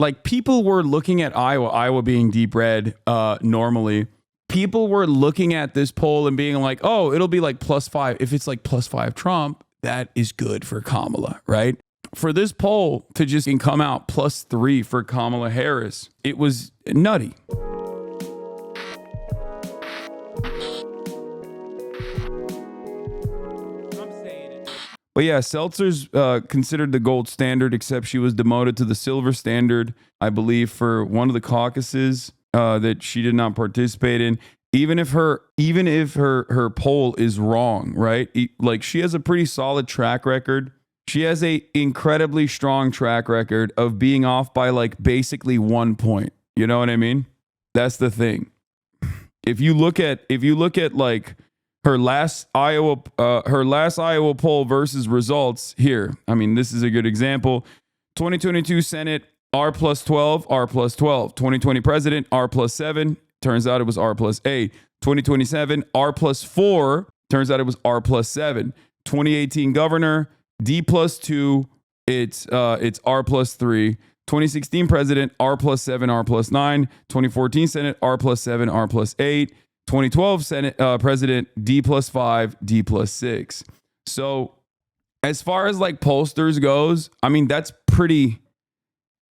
like people were looking at Iowa being deep red normally. People were looking at this poll and being like, oh, it'll be like +5. If it's like +5 Trump, that is good for Kamala, right? For this poll to just come out +3 for Kamala Harris, it was nutty. But yeah, Seltzer's considered the gold standard, except she was demoted to the silver standard, I believe, for one of the caucuses that she did not participate in. Even if her poll is wrong, right? Like, she has a pretty solid track record. She has a incredibly strong track record of being off by like basically 1 point. You know what I mean? That's the thing. If you look at like her last Iowa poll versus results here. I mean, this is a good example. 2022 Senate R+12, R+12. 2020 President R+7. Turns out it was R+8. 2027 R+4. Turns out it was R+7. 2018 Governor D+2. It's R+3. 2016 President R+7, R+9. 2014 Senate R+7, R+8. 2012 Senate President D+5, D+6. So as far as like pollsters goes, I mean, that's pretty.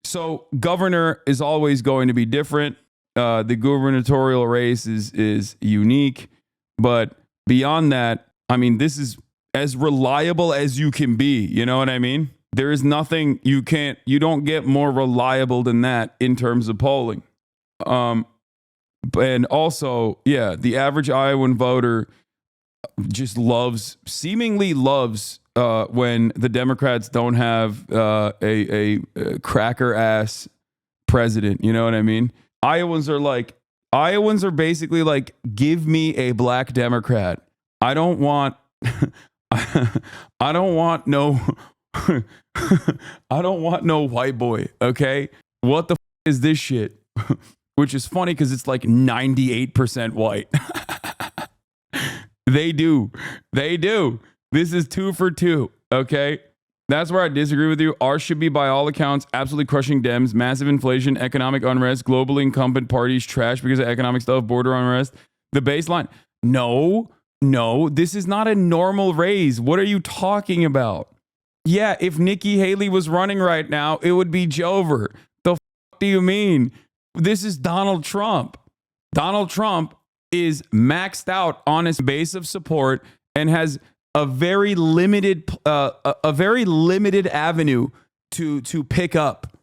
So governor is always going to be different. The gubernatorial race is unique, but beyond that, I mean, this is as reliable as you can be. You know what I mean? There is nothing you don't get more reliable than that in terms of polling. And also, yeah, the average Iowan voter just seemingly loves when the Democrats don't have a cracker ass president. You know what I mean? Iowans are basically like, give me a black Democrat. I don't want no I don't want no white boy. Okay, what the is this shit? Which is funny because it's like 98% white. They do. This is 2 for 2. Okay. That's where I disagree with you. Ours should be, by all accounts, absolutely crushing Dems, massive inflation, economic unrest, globally incumbent parties, trash because of economic stuff, border unrest. The baseline. No, this is not a normal raise. What are you talking about? Yeah, if Nikki Haley was running right now, it would be Jover. The do you mean? This is Donald Trump. Donald Trump is maxed out on his base of support and has a very limited avenue to pick up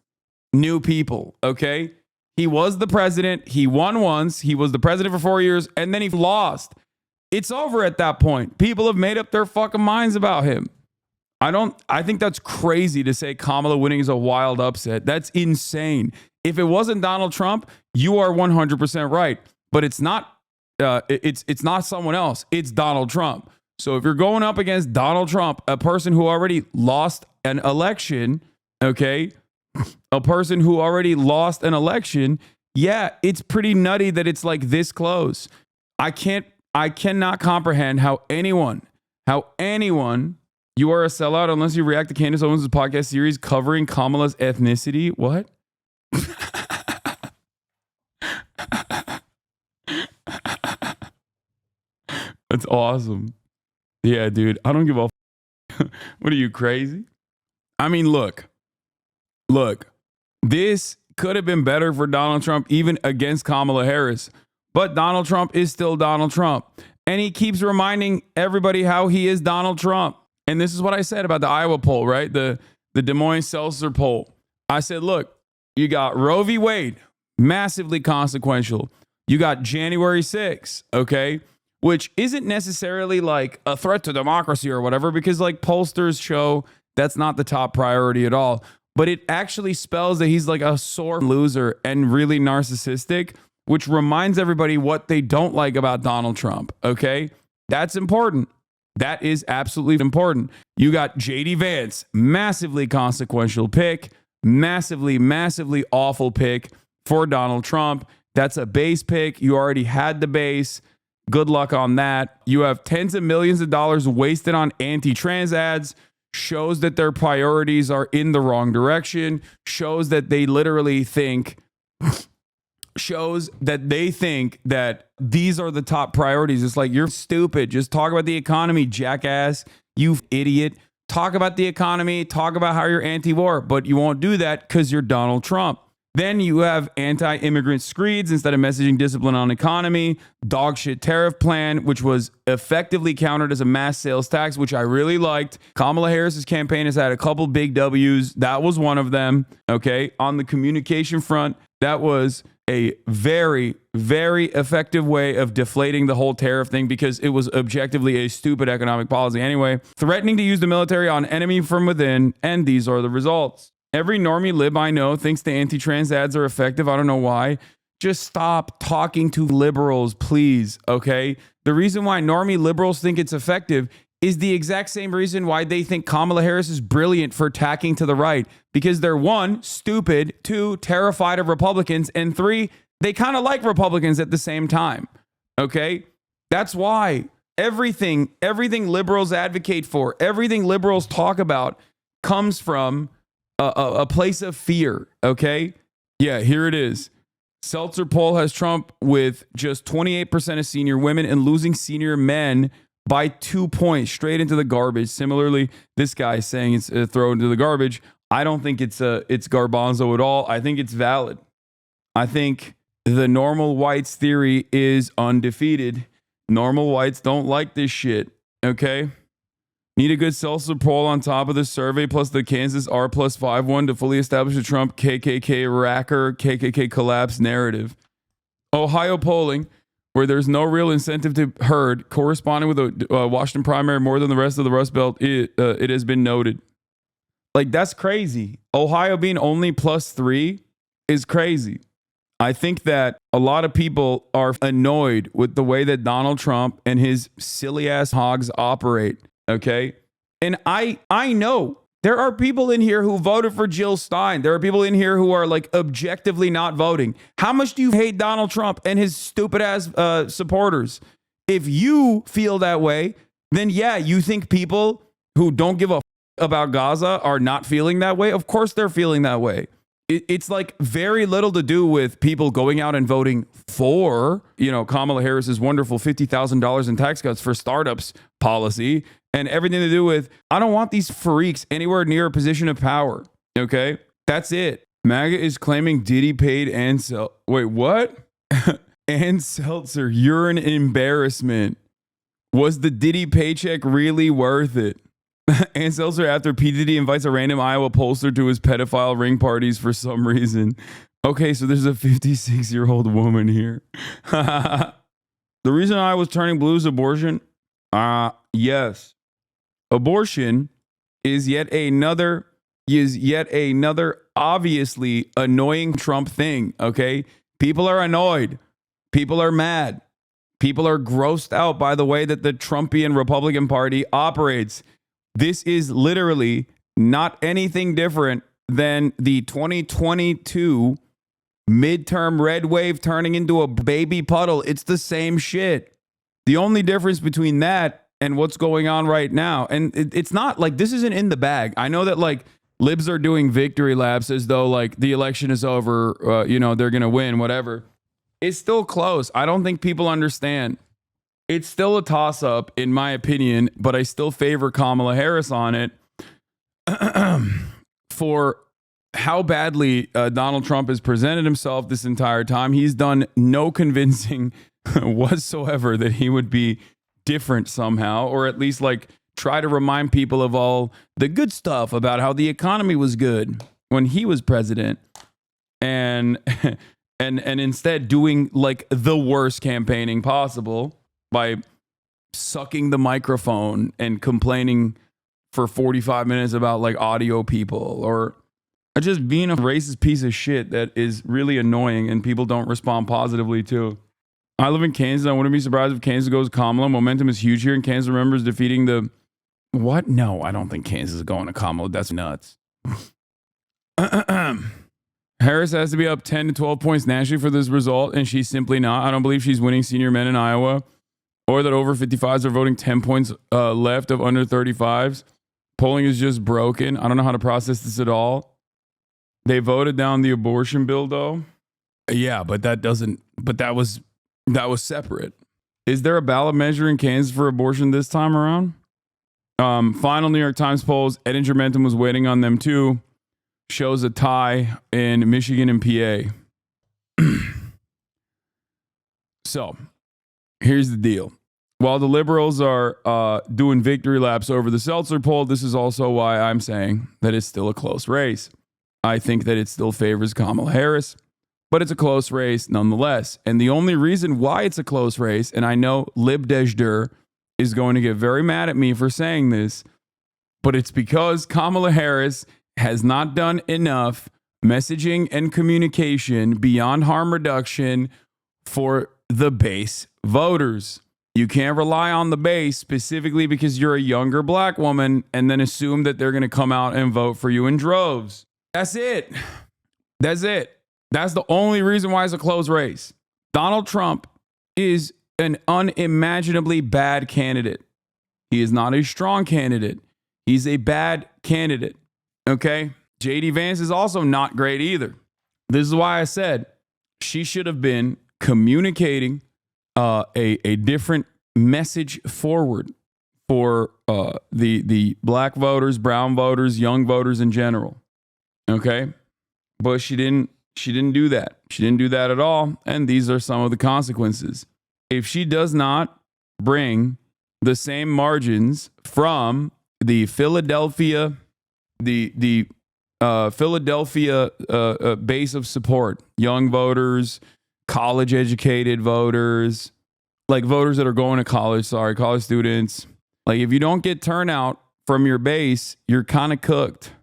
new people. Okay, he was the president. He won once. He was the president for 4 years, and then he lost. It's over at that point. People have made up their fucking minds about him. I think that's crazy to say Kamala winning is a wild upset. That's insane. If it wasn't Donald Trump, you are 100% right. But it's not. It's not someone else. It's Donald Trump. So if you're going up against Donald Trump, a person who already lost an election, okay, a person who already lost an election, yeah, it's pretty nutty that it's like this close. I cannot comprehend how anyone, you are a sellout unless you react to Candace Owens' podcast series covering Kamala's ethnicity. What? That's awesome. Yeah, dude. I don't give a What are you, crazy? I mean, look. This could have been better for Donald Trump, even against Kamala Harris. But Donald Trump is still Donald Trump. And he keeps reminding everybody how he is Donald Trump. And this is what I said about the Iowa poll, right? The Des Moines Seltzer poll. I said, look, you got Roe v. Wade, massively consequential. You got January 6th, okay? Which isn't necessarily like a threat to democracy or whatever, because like pollsters show that's not the top priority at all. But it actually spells that he's like a sore loser and really narcissistic, which reminds everybody what they don't like about Donald Trump, okay? That's important. That is absolutely important. You got J.D. Vance, massively consequential pick, massively awful pick for Donald Trump. That's a base pick. You already had the base. Good luck on that. You have tens of millions of dollars wasted on anti-trans ads. shows that their priorities are in the wrong direction, shows that they literally think that these are the top priorities. It's like, you're stupid. Just talk about the economy, jackass, you idiot. Talk about the economy, talk about how you're anti-war, but you won't do that because you're Donald Trump. Then you have anti-immigrant screeds instead of messaging discipline on economy, dog shit tariff plan, which was effectively countered as a mass sales tax, which I really liked. Kamala Harris's campaign has had a couple big W's. That was one of them. Okay. On the communication front, that was a very, very effective way of deflating the whole tariff thing because it was objectively a stupid economic policy anyway. Threatening to use the military on enemy from within, and these are the results. Every normie lib I know thinks the anti-trans ads are effective. I don't know why. Just stop talking to liberals, please, okay? The reason why normie liberals think it's effective is the exact same reason why they think Kamala Harris is brilliant for tacking to the right. Because they're 1, stupid, 2, terrified of Republicans, and 3, they kind of like Republicans at the same time, okay? That's why everything liberals advocate for, everything liberals talk about comes from a place of fear, okay? Yeah, here it is. Seltzer poll has Trump with just 28% of senior women and losing senior men by 2 points straight into the garbage. Similarly, this guy is saying it's thrown into the garbage. I don't think it's garbanzo at all. I think it's valid. I think the normal whites theory is undefeated. Normal whites don't like this shit, okay? Need a good Seltzer poll on top of the survey plus the Kansas R plus 5-1 to fully establish the Trump KKK racker, KKK collapse narrative. Ohio polling, where there's no real incentive to herd, corresponding with the Washington primary more than the rest of the Rust Belt, it has been noted. Like, that's crazy. Ohio being only +3 is crazy. I think that a lot of people are annoyed with the way that Donald Trump and his silly ass hogs operate. Okay. And I know there are people in here who voted for Jill Stein. There are people in here who are like objectively not voting. How much do you hate Donald Trump and his stupid ass supporters? If you feel that way, then yeah, you think people who don't give a about Gaza are not feeling that way. Of course they're feeling that way. It's like very little to do with people going out and voting for, Kamala Harris's wonderful $50,000 in tax cuts for startups policy, and everything to do with, I don't want these freaks anywhere near a position of power. Okay. That's it. MAGA is claiming Diddy paid wait, what? And Seltzer, you're an embarrassment. Was the Diddy paycheck really worth it? And Seltzer, after P. Diddy invites a random Iowa pollster to his pedophile ring parties for some reason. Okay, so there's a 56-year-old woman here. The reason I was turning blue is abortion. Yes. Abortion is yet another obviously annoying Trump thing, okay? People are annoyed. People are mad. People are grossed out by the way that the Trumpian Republican Party operates. This is literally not anything different than the 2022 midterm red wave turning into a baby puddle. It's the same shit. The only difference between that and what's going on right now, and it's not like this isn't in the bag. I know that like libs are doing victory laps as though like the election is over, they're going to win, whatever. It's still close. I don't think people understand. It's still a toss-up, in my opinion, but I still favor Kamala Harris on it for how badly Donald Trump has presented himself this entire time. He's done no convincing whatsoever that he would be different somehow, or at least like try to remind people of all the good stuff about how the economy was good when he was president. And instead doing like the worst campaigning possible by sucking the microphone and complaining for 45 minutes about like audio people, or just being a racist piece of shit that is really annoying and people don't respond positively to. I live in Kansas. I wouldn't be surprised if Kansas goes Kamala. Momentum is huge here, and Kansas remembers defeating the... What? No, I don't think Kansas is going to Kamala. That's nuts. Harris has to be up 10 to 12 points nationally for this result, and she's simply not. I don't believe she's winning senior men in Iowa, or that over 55s are voting 10 points left of under 35s. Polling is just broken. I don't know how to process this at all. They voted down the abortion bill, though. Yeah, but that was separate. Is there a ballot measure in Kansas for abortion this time around? Final New York Times polls, Edinger Mentum was waiting on them too, shows a tie in Michigan and PA. So, here's the deal. While the liberals are doing victory laps over the Seltzer poll, this is also why I'm saying that it's still a close race. I think that it still favors Kamala Harris, but it's a close race nonetheless. And the only reason why it's a close race, and I know Lib Dejder is going to get very mad at me for saying this, but it's because Kamala Harris has not done enough messaging and communication beyond harm reduction for the base voters. You can't rely on the base specifically because you're a younger black woman and then assume that they're going to come out and vote for you in droves. That's it. That's it. That's the only reason why it's a close race. Donald Trump is an unimaginably bad candidate. He is not a strong candidate. He's a bad candidate. Okay? JD Vance is also not great either. This is why I said she should have been communicating a different message forward for the black voters, brown voters, young voters in general. Okay? But she didn't do that. She didn't do that at all. And these are some of the consequences. If she does not bring the same margins from the Philadelphia base of support, young voters, college educated voters, like voters that are going to college, college students. Like if you don't get turnout from your base, you're kind of cooked.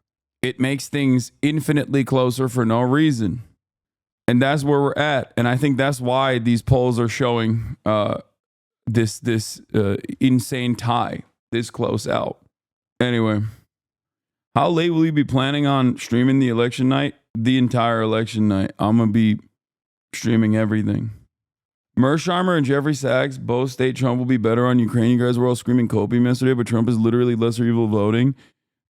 It makes things infinitely closer for no reason. And that's where we're at. And I think that's why these polls are showing this insane tie this close out. Anyway, how late will you be planning on streaming the election night? The entire election night. I'm going to be streaming everything. Mersheimer and Jeffrey Sachs both state Trump will be better on Ukraine. You guys were all screaming copium yesterday, but Trump is literally lesser evil voting.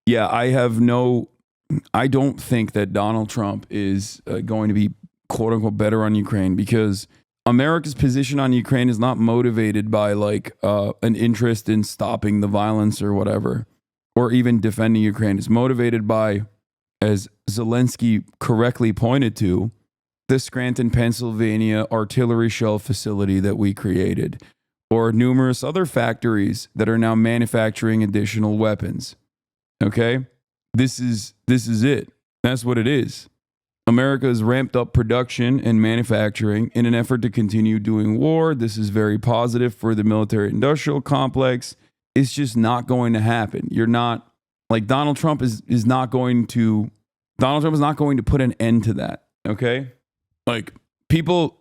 Yeah, I don't think that Donald Trump is going to be quote unquote better on Ukraine because America's position on Ukraine is not motivated by like an interest in stopping the violence or whatever, or even defending Ukraine. It's motivated by, as Zelensky correctly pointed to, the Scranton, Pennsylvania artillery shell facility that we created, or numerous other factories that are now manufacturing additional weapons. Okay? This is it. That's what it is. America has ramped up production and manufacturing in an effort to continue doing war. This is very positive for the military-industrial complex. It's just not going to happen. You're not, like Donald Trump is not going to put an end to that. Okay? Like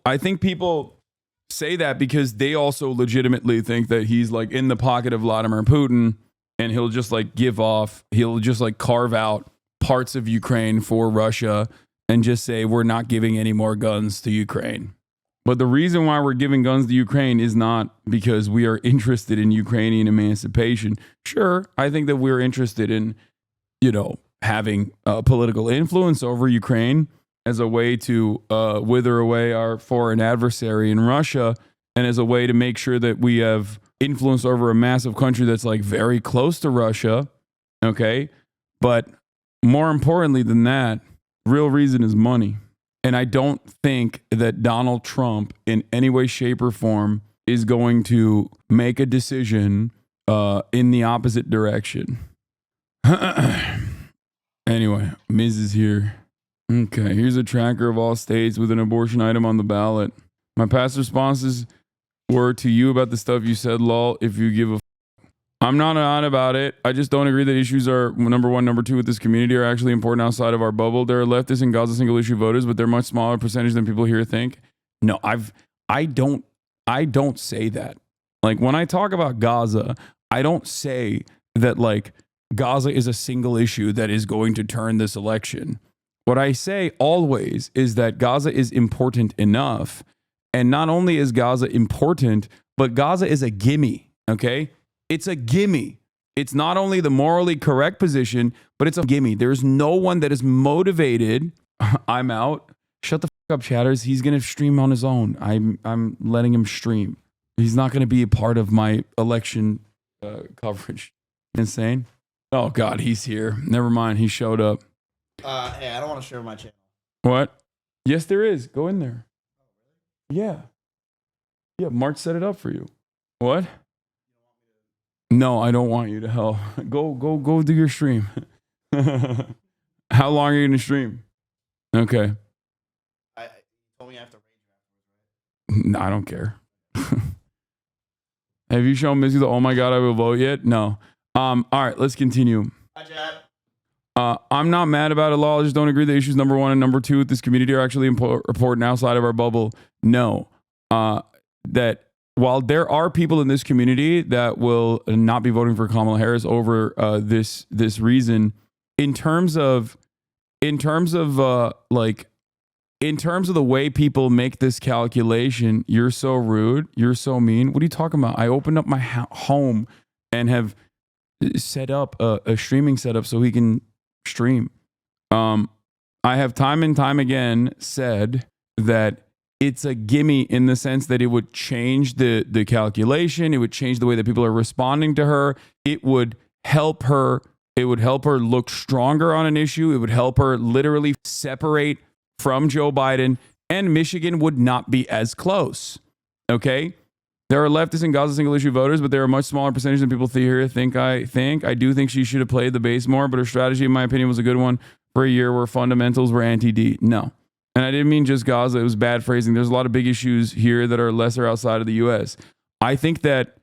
I think people say that because they also legitimately think that he's like in the pocket of Vladimir Putin and he'll just like he'll just like carve out parts of Ukraine for Russia and just say, we're not giving any more guns to Ukraine. But the reason why we're giving guns to Ukraine is not because we are interested in Ukrainian emancipation. Sure, I think that we're interested in, having political influence over Ukraine as a way to wither away our foreign adversary in Russia and as a way to make sure that we have influence over a massive country that's like very close to Russia. Okay. But more importantly than that, real reason is money. And I don't think that Donald Trump in any way, shape, or form is going to make a decision in the opposite direction. Anyway, Ms. is here. Okay, here's a tracker of all states with an abortion item on the ballot. My past responses were to you about the stuff you said, lol, if you give a I'm not on about it. I just don't agree that issues are number one, number two with this community are actually important outside of our bubble. There are leftists and Gaza single issue voters, but they're much smaller percentage than people here think. No, I don't say that. Like when I talk about Gaza, I don't say that like Gaza is a single issue that is going to turn this election. What I say always is that Gaza is important enough. And not only is Gaza important, but Gaza is a gimme, okay? It's a gimme. It's not only the morally correct position, but it's a gimme. There's no one that is motivated. I'm out. Shut the fuck up, chatters. He's gonna stream on his own. I'm letting him stream. He's not gonna be a part of my election coverage. Insane. Oh God, he's here. Never mind. He showed up. Hey, I don't want to share my channel. What? Yes, there is. Go in there. Yeah. Yeah, Mark set it up for you. What? No, I don't want you to hell. Go do your stream. How long are you gonna stream? Okay. I told me I have to rage. No, I don't care. Have you shown Missy the "Oh my God, I will vote" yet? No. All right, let's continue. Hi, Chad. I'm not mad about it, law. I just don't agree that issues number 1 and number 2 with this community are actually important outside of our bubble. No. That while there are people in this community that will not be voting for Kamala Harris over this reason, in terms of the way people make this calculation, you're so rude, you're so mean. What are you talking about? I opened up my home and have set up a streaming setup so he can stream. I have time and time again said that it's a gimme in the sense that it would change the calculation. It would change the way that people are responding to her. It would help her. It would help her look stronger on an issue. It would help her literally separate from Joe Biden, and Michigan would not be as close. Okay? There are leftists and Gaza single issue voters, but there are a much smaller percentage than people here think. I do think she should have played the base more, but her strategy, in my opinion, was a good one for a year where fundamentals were anti-D. No. And I didn't mean just Gaza. It was bad phrasing. There's a lot of big issues here that are lesser outside of the U.S. I think that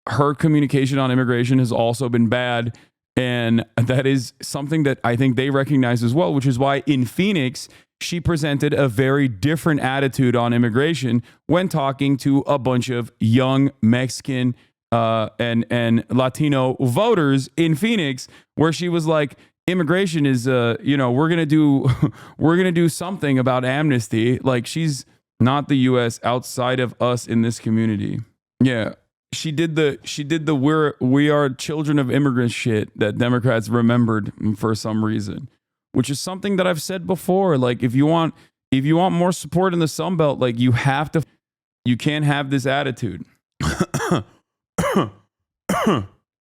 her communication on immigration has also been bad. And that is something that I think they recognize as well, which is why in Phoenix, she presented a very different attitude on immigration when talking to a bunch of young Mexican and Latino voters in Phoenix, where she was like, immigration is, we're going to do something about amnesty. Like, she's not the U.S. outside of us in this community. Yeah. She did the we are children of immigrants shit that Democrats remembered for some reason, which is something that I've said before. Like, if you want more support in the Sun Belt, like, you can't have this attitude.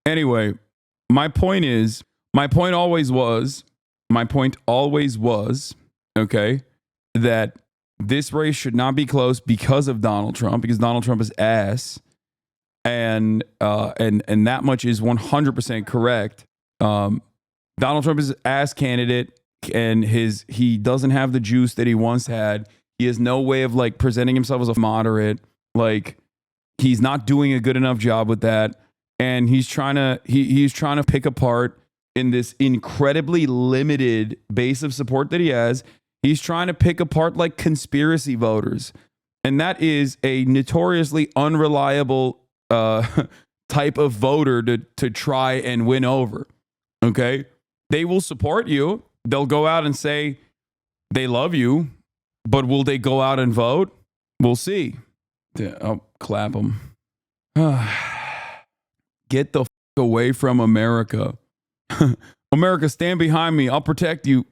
Anyway, my point always was, okay, that this race should not be close because of Donald Trump, because Donald Trump is ass. And that much is 100% correct. Donald Trump is an ass candidate, and he doesn't have the juice that he once had. He has no way of like presenting himself as a moderate. Like, he's not doing a good enough job with that, and he's trying to pick apart in this incredibly limited base of support that he has. He's trying to pick apart like conspiracy voters, and that is a notoriously unreliable type of voter to try and win over. Okay, they will support you. They'll go out and say they love you, but will they go out and vote? We'll see. I'll clap them. Get the f- away from America. America, stand behind me. I'll protect you.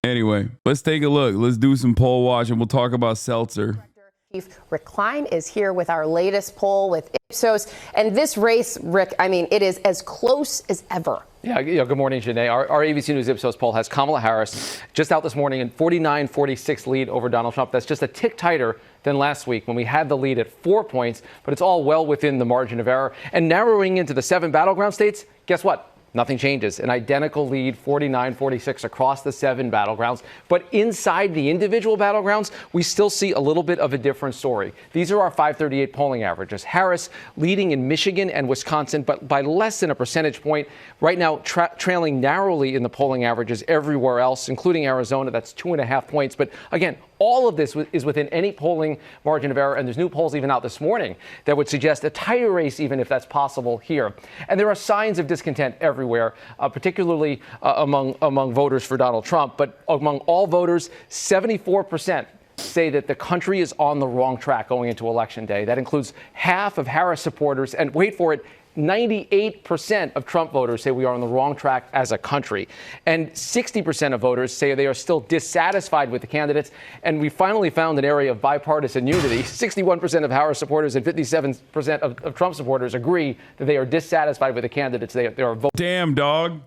Anyway, let's take a look. Let's do some poll watch, and we'll talk about Seltzer. Chief Rick Klein is here with our latest poll with Ipsos. And this race, Rick, I mean, it is as close as ever. Yeah, good morning, Janae. Our ABC News Ipsos poll has Kamala Harris just out this morning in 49-46 lead over Donald Trump. That's just a tick tighter than last week when we had the lead at 4 points, but it's all well within the margin of error. And narrowing into the 7 battleground states, guess what? Nothing changes. An identical lead, 49-46 across the 7 battlegrounds. But inside the individual battlegrounds, we still see a little bit of a different story. These are our 538 polling averages. Harris leading in Michigan and Wisconsin, but by less than a percentage point. Right now, trailing narrowly in the polling averages everywhere else, including Arizona. That's 2.5 points. But again, all of this is within any polling margin of error, and there's new polls even out this morning that would suggest a tighter race, even if that's possible here. And there are signs of discontent everywhere, particularly among voters for Donald Trump. But among all voters, 74% say that the country is on the wrong track going into Election Day. That includes half of Harris supporters, and wait for it, 98% of Trump voters say we are on the wrong track as a country. And 60% of voters say they are still dissatisfied with the candidates. And we finally found an area of bipartisan unity. 61% of Harris supporters and 57% of Trump supporters agree that they are dissatisfied with the candidates they are voting. Damn, dog.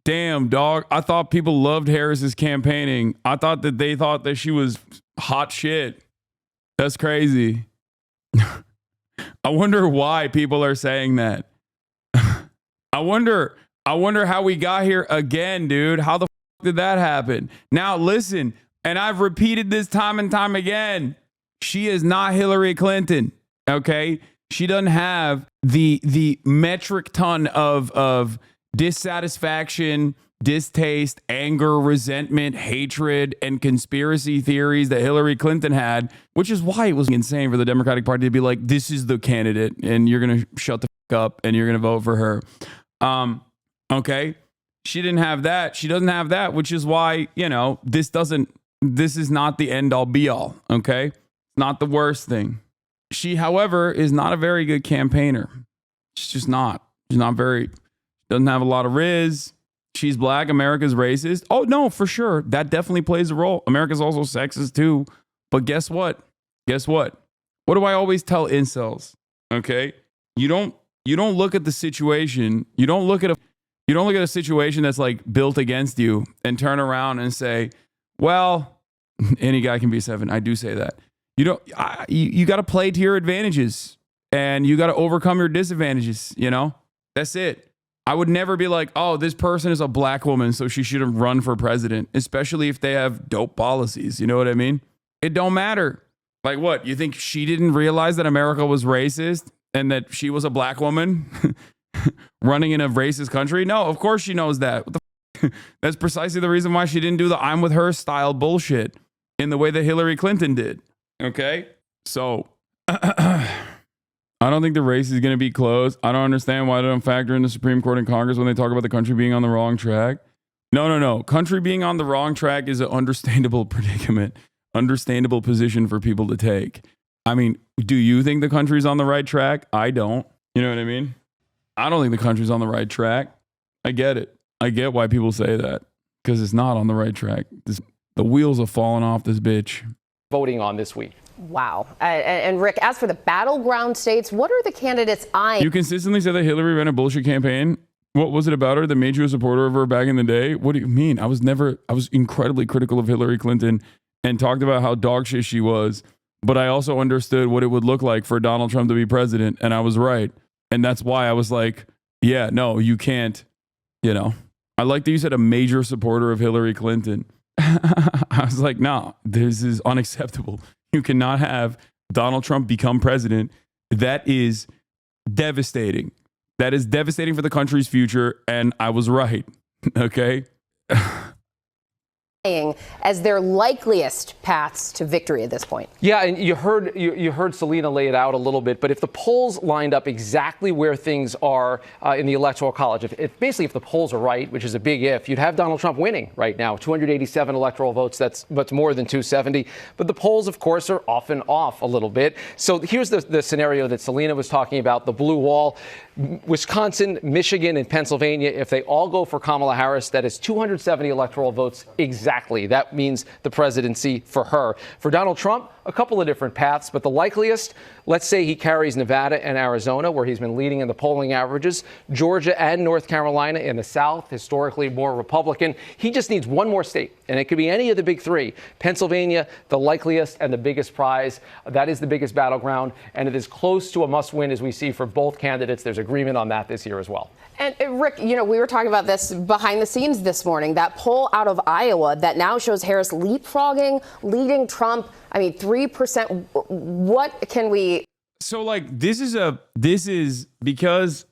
Damn, dog. I thought people loved Harris's campaigning. I thought that they thought that she was hot shit. That's crazy. I wonder why people are saying that. I wonder how we got here again, dude. How the fuck did that happen? Now, listen, and I've repeated this time and time again. She is not Hillary Clinton, okay? She doesn't have the metric ton of dissatisfaction, distaste, anger, resentment, hatred, and conspiracy theories that Hillary Clinton had, which is why it was insane for the Democratic Party to be like, this is the candidate, and you're going to shut the fuck up, and you're going to vote for her. Okay? She didn't have that. She doesn't have that, which is why, this is not the end all be all, okay? Not the worst thing. She, however, is not a very good campaigner. She's just not. She's not very, doesn't have a lot of riz. She's black. America's racist. Oh, no, for sure. That definitely plays a role. America's also sexist too. But guess what? Guess what? What do I always tell incels? Okay? You don't look at the situation. You don't look at a situation that's like built against you and turn around and say, well, any guy can be 7. I do say that. You got to play to your advantages and you got to overcome your disadvantages. That's it. I would never be like, oh, this person is a black woman, so she shouldn't run for president, especially if they have dope policies. You know what I mean? It don't matter. Like what? You think she didn't realize that America was racist and that she was a black woman running in a racist country? No, of course she knows that. What the That's precisely the reason why she didn't do the I'm with her style bullshit in the way that Hillary Clinton did. Okay? So I don't think the race is going to be close. I don't understand why they don't factor in the Supreme Court and Congress when they talk about the country being on the wrong track. No. Country being on the wrong track is an understandable predicament, understandable position for people to take. I mean, do you think the country's on the right track? I don't. You know what I mean? I don't think the country's on the right track. I get it. I get why people say that because it's not on the right track. The wheels have fallen off this bitch. Voting on this week. Wow. And Rick, as for the battleground states, what are the candidates eyeing? You consistently said that Hillary ran a bullshit campaign. What was it about her that made you a supporter of her back in the day? What do you mean? I was incredibly critical of Hillary Clinton and talked about how dog shit she was. But I also understood what it would look like for Donald Trump to be president. And I was right. And that's why I was like, yeah, no, you can't, I like that you said a major supporter of Hillary Clinton. I was like, no, this is unacceptable. You cannot have Donald Trump become president. That is devastating. That is devastating for the country's future. And I was right. Okay. As their likeliest paths to victory at this point. Yeah, and you heard Selena lay it out a little bit, but if the polls lined up exactly where things are in the Electoral College, if the polls are right, which is a big if, you'd have Donald Trump winning right now. 287 electoral votes, that's more than 270. But the polls, of course, are often off a little bit. So here's the scenario that Selena was talking about, the blue wall. Wisconsin, Michigan, and Pennsylvania, if they all go for Kamala Harris, that is 270 electoral votes exactly. That means the presidency for her. For Donald Trump, a couple of different paths, but the likeliest, let's say he carries Nevada and Arizona, where he's been leading in the polling averages, Georgia and North Carolina in the South, historically more Republican. He just needs one more state, and it could be any of the big 3. Pennsylvania, the likeliest and the biggest prize. That is the biggest battleground, and it is close to a must-win as we see for both candidates. There's agreement on that this year as well. And Rick, we were talking about this behind the scenes this morning, that poll out of Iowa that now shows Harris leapfrogging, leading Trump. 3%. What can we? So this is because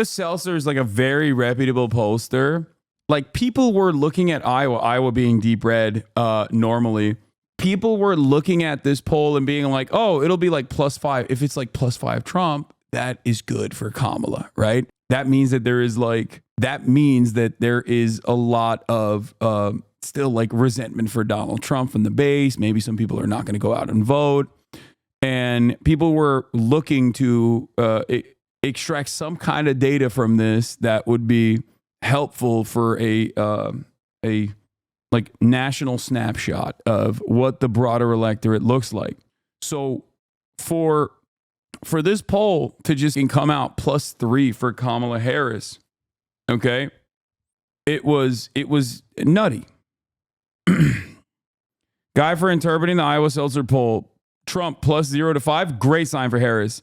Seltzer is like a very reputable pollster. Like people were looking at Iowa being deep red normally. People were looking at this poll and being like, oh, it'll be like +5. If it's like +5 Trump, that is good for Kamala, right? That means that there is a lot of still like resentment for Donald Trump from the base. Maybe some people are not going to go out and vote. And people were looking to extract some kind of data from this that would be helpful for a like national snapshot of what the broader electorate looks like. So for this poll to just come out +3 for Kamala Harris, okay, it was nutty. Guy for interpreting the Iowa Seltzer poll. Trump +0 to 5, great sign for Harris.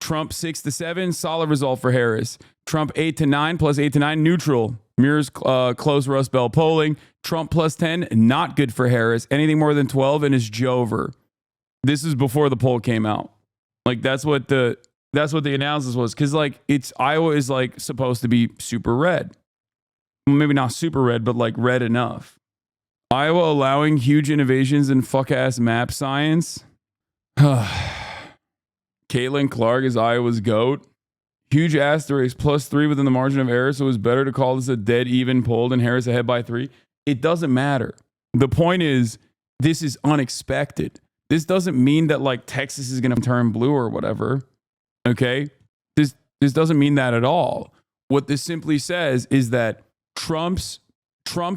Trump 6 to 7, solid result for Harris. Trump 8 to 9, +8 to 9, neutral. Mirrors close Rust Belt polling. Trump +10, not good for Harris. Anything more than 12 and is Jover. This is before the poll came out. Like that's what the analysis was, because like Iowa is like supposed to be super red. Maybe not super red, but like red enough. Iowa allowing huge innovations in fuck-ass map science. Caitlin Clark is Iowa's GOAT. Huge asterisk, +3 within the margin of error, so it was better to call this a dead even poll than Harris ahead by 3. It doesn't matter. The point is, this is unexpected. This doesn't mean that like Texas is going to turn blue or whatever. Okay? This doesn't mean that at all. What this simply says is that Trump's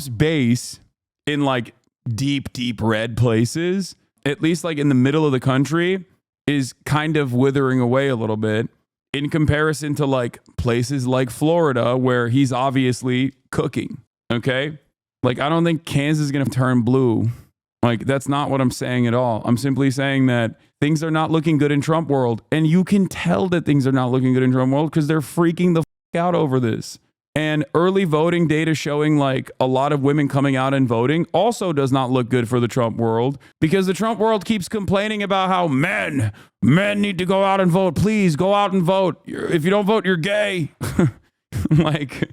base in like deep red places, at least like in the middle of the country, is kind of withering away a little bit in comparison to like places like Florida where he's obviously cooking. Okay? Like I don't think Kansas is going to turn blue. Like that's not what I'm saying at all. I'm simply saying that things are not looking good in Trump world, and you can tell that things are not looking good in Trump world because they're freaking the fuck out over this. And early voting data showing like a lot of women coming out and voting also does not look good for the Trump world, because the Trump world keeps complaining about how men need to go out and vote. Please go out and vote. If you don't vote, you're gay. Like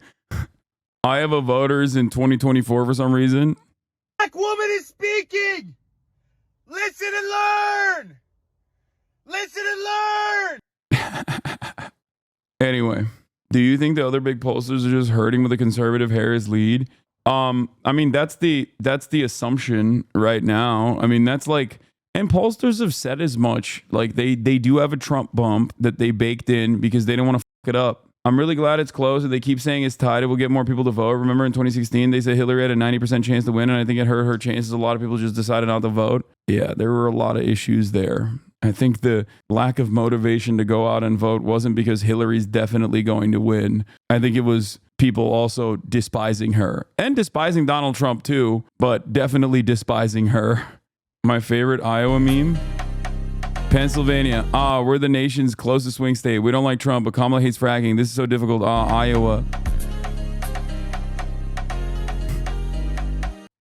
Iowa voters in 2024 for some reason. Black woman is speaking. Listen and learn. Listen and learn. Anyway. Do you think the other big pollsters are just hurting with a conservative Harris lead? I mean, that's the assumption right now. I mean, that's like, and pollsters have said as much. Like they do have a Trump bump that they baked in because they don't want to fuck it up. I'm really glad it's close. They keep saying it's tied. It will get more people to vote. Remember in 2016, they said Hillary had a 90% chance to win, and I think it hurt her chances. A lot of people just decided not to vote. Yeah, there were a lot of issues there. I think the lack of motivation to go out and vote wasn't because Hillary's definitely going to win. I think it was people also despising her and despising Donald Trump too, but definitely despising her. My favorite Iowa meme? Pennsylvania. We're the nation's closest swing state. We don't like Trump, but Kamala hates fracking. This is so difficult. Iowa.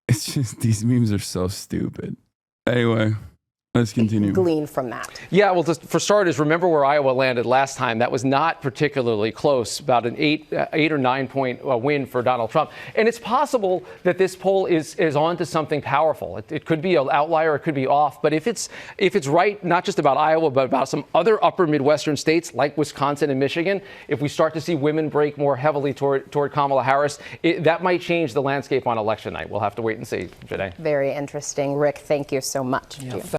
It's just, these memes are so stupid. Anyway. Let's continue. Glean from that. Yeah, well, just for starters, remember where Iowa landed last time. That was not particularly close, about an 8 or 9 point win for Donald Trump. And it's possible that this poll is on to something powerful. It could be an outlier, it could be off. But if it's right, not just about Iowa, but about some other upper Midwestern states like Wisconsin and Michigan, if we start to see women break more heavily toward Kamala Harris, that might change the landscape on election night. We'll have to wait and see, Janae. Very interesting. Rick, thank you so much. Yeah, News.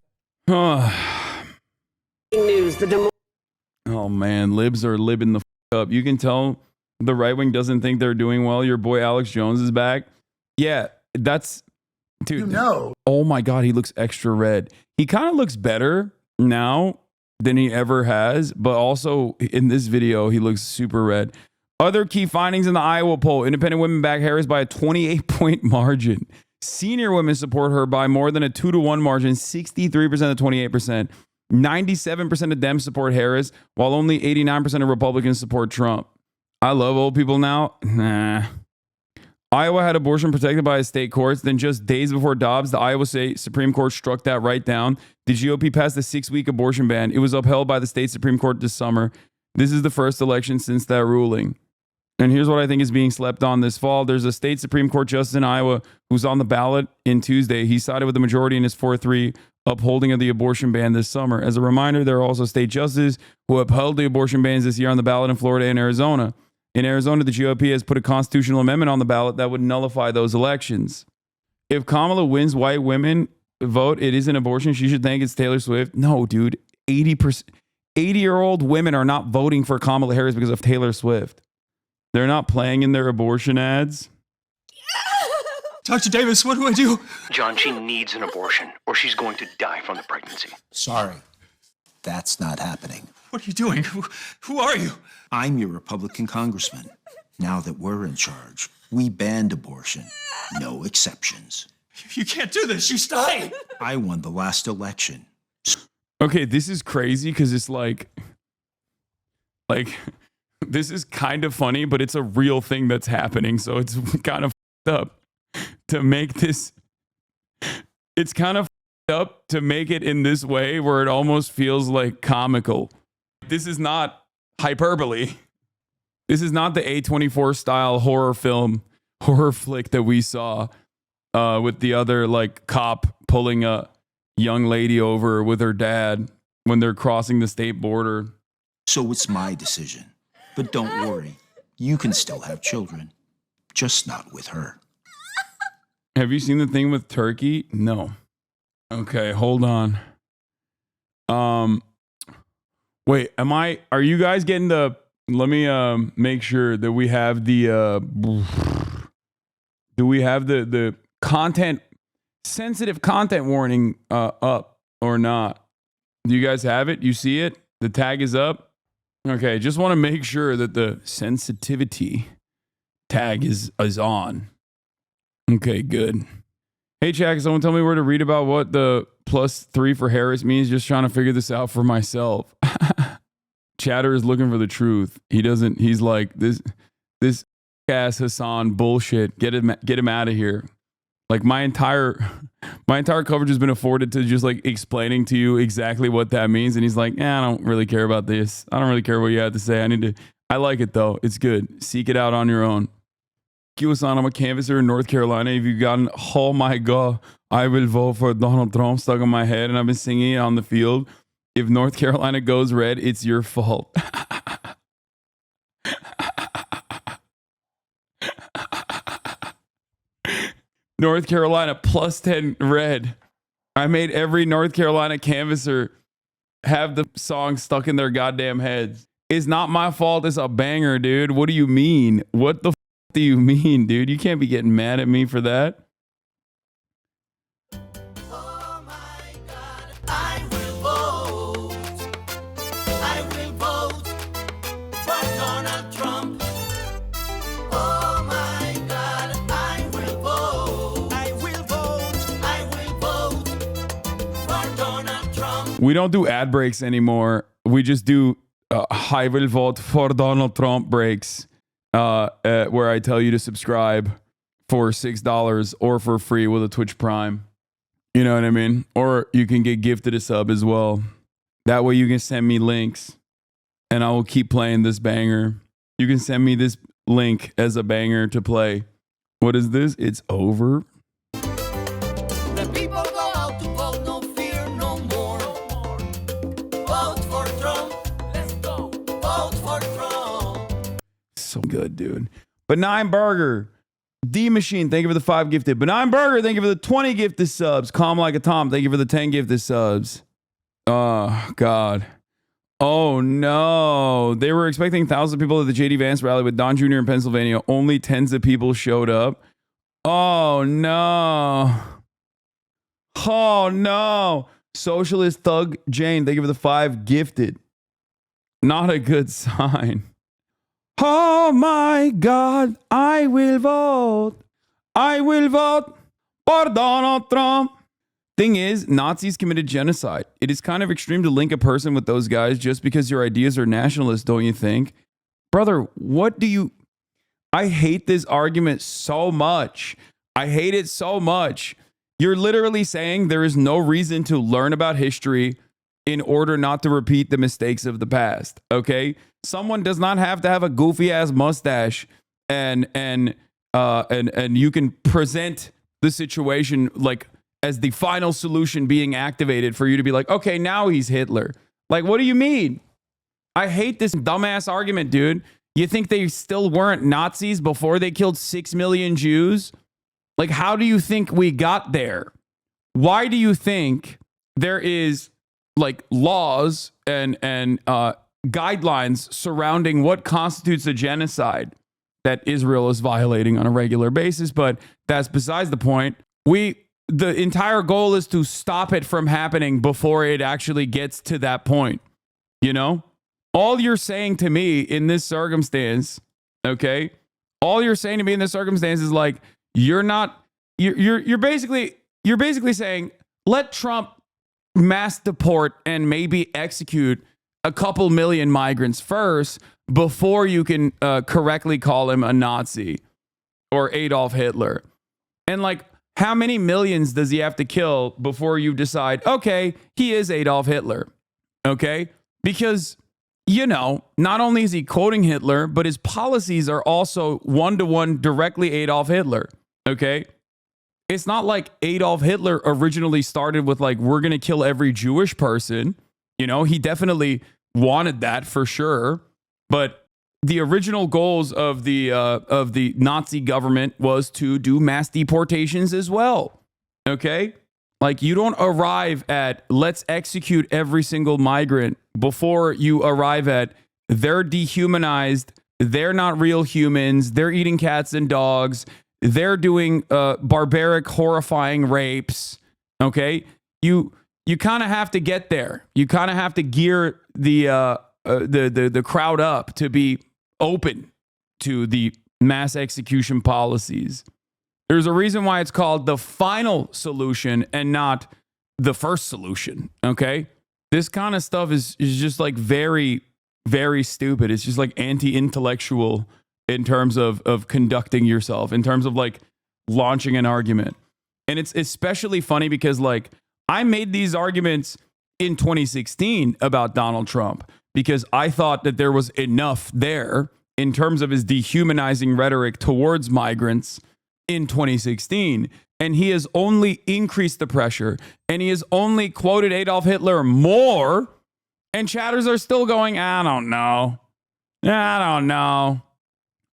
Oh man, libs are libbing the up. You can tell the right wing doesn't think they're doing well. Your boy Alex Jones is back. Yeah, that's dude. You know. Oh my God, he looks extra red. He kind of looks better now than he ever has, but also in this video, he looks super red. Other key findings in the Iowa poll: independent women back Harris by a 28-point margin. Senior women support her by more than a 2-to-1 margin, 63% to 28%. 97% of them support Harris, while only 89% of Republicans support Trump. I love old people now. Nah. Iowa had abortion protected by state courts. Then just days before Dobbs, the Iowa State Supreme Court struck that right down. The GOP passed a 6-week abortion ban. It was upheld by the state Supreme Court this summer. This is the first election since that ruling. And here's what I think is being slept on this fall. There's a state Supreme Court justice in Iowa who's on the ballot in Tuesday. He sided with the majority in his 4-3 upholding of the abortion ban this summer. As a reminder, there are also state justices who upheld the abortion bans this year on the ballot in Florida and Arizona. In Arizona, the GOP has put a constitutional amendment on the ballot that would nullify those elections. If Kamala wins white women vote, it is an abortion. She should think it's Taylor Swift. No, dude, 80%. 80-year-old women are not voting for Kamala Harris because of Taylor Swift. They're not playing in their abortion ads. Dr. Davis, what do I do? John, she needs an abortion or she's going to die from the pregnancy. Sorry, that's not happening. What are you doing? Who are you? I'm your Republican congressman. Now that we're in charge, we banned abortion. No exceptions. You can't do this. She's dying. I won the last election. Okay, this is crazy because it's like this is kind of funny, but it's a real thing that's happening. So it's kind of up to make this. It's kind of up to make it in this way where it almost feels like comical. This is not hyperbole. This is not the A24 style horror flick that we saw with the other like cop pulling a young lady over with her dad when they're crossing the state border. So it's my decision. But don't worry, you can still have children, just not with her. Have you seen the thing with Turkey? No. Okay, hold on. Wait, are you guys getting let me make sure that we have the do we have the content, sensitive content warning up or not? Do you guys have it? You see it? The tag is up? Okay, just want to make sure that the sensitivity tag is on. Okay, good. Hey, Chad, can someone tell me where to read about what the +3 for Harris means? Just trying to figure this out for myself. Chatter is looking for the truth. He's like, this ass Hasan bullshit. Get him out of here. Like my entire coverage has been afforded to just like explaining to you exactly what that means. And he's like, I don't really care about this. I don't really care what you have to say. I like it though. It's good. Seek it out on your own. Hasan, I'm a canvasser in North Carolina. If you've gotten, oh my God, I will vote for Donald Trump stuck in my head and I've been singing it on the field. If North Carolina goes red, it's your fault. North Carolina +10 red. I made every North Carolina canvasser have the song stuck in their goddamn heads. It's not my fault. It's a banger, dude. What do you mean? What the do you mean, dude? You can't be getting mad at me for that. Oh my God, I will vote. I will vote for Donald Trump. Oh my God, I will vote. I will vote. I will vote for Donald Trump. We don't do ad breaks anymore. We just do I will vote for Donald Trump breaks. Where I tell you to subscribe for $6 or for free with a Twitch Prime. You know what I mean? Or you can get gifted a sub as well. That way you can send me links and I will keep playing this banger. You can send me this link as a banger to play. What is this? It's over. The people go out to vote, no fear, no more. Vote for Trump. Let's go. Vote for Trump. So good, dude. Benign Burger. D Machine, thank you for the 5 gifted. Benign Burger, thank you for the 20 gifted subs. Calm Like a Tom, thank you for the 10 gifted subs. Oh, God. Oh, no. They were expecting thousands of people at the JD Vance rally with Don Jr. in Pennsylvania. Only tens of people showed up. Oh, no. Oh, no. Socialist Thug Jane, thank you for the 5 gifted. Not a good sign. Oh my God, I will vote. I will vote for Donald Trump. Thing is, Nazis committed genocide. It is kind of extreme to link a person with those guys just because your ideas are nationalist, don't you think? Brother, what do you... I hate this argument so much. I hate it so much. You're literally saying there is no reason to learn about history in order not to repeat the mistakes of the past, okay? Someone does not have to have a goofy ass mustache and you can present the situation like as the final solution being activated for you to be like, okay, now he's Hitler. Like, what do you mean? I hate this dumbass argument, dude. You think they still weren't Nazis before they killed 6 million Jews? Like, how do you think we got there? Why do you think there is like laws and guidelines surrounding what constitutes a genocide that Israel is violating on a regular basis, but that's besides the point. The entire goal is to stop it from happening before it actually gets to that point. You know, all you're saying to me in this circumstance, okay? All you're saying to me in this circumstance is like, you're basically saying, let Trump mass deport and maybe execute a couple million migrants first before you can correctly call him a Nazi or Adolf Hitler. And like, how many millions does he have to kill before you decide, okay, he is Adolf Hitler? Okay? Because, you know, not only is he quoting Hitler, but his policies are also one-to-one directly Adolf Hitler. Okay? It's not like Adolf Hitler originally started with like, we're going to kill every Jewish person. You know, he definitely wanted that for sure. But the original goals of the Nazi government was to do mass deportations as well. Okay? Like, you don't arrive at let's execute every single migrant before you arrive at they're dehumanized, they're not real humans, they're eating cats and dogs, they're doing barbaric, horrifying rapes. Okay? You kind of have to get there. You kind of have to gear the crowd up to be open to the mass execution policies. There's a reason why it's called the final solution and not the first solution. Okay? This kind of stuff is just like very, very stupid. It's just like anti-intellectual in terms of conducting yourself, in terms of like launching an argument. And it's especially funny because like I made these arguments in 2016 about Donald Trump because I thought that there was enough there in terms of his dehumanizing rhetoric towards migrants in 2016. And he has only increased the pressure, and he has only quoted Adolf Hitler more, and chatters are still going, I don't know.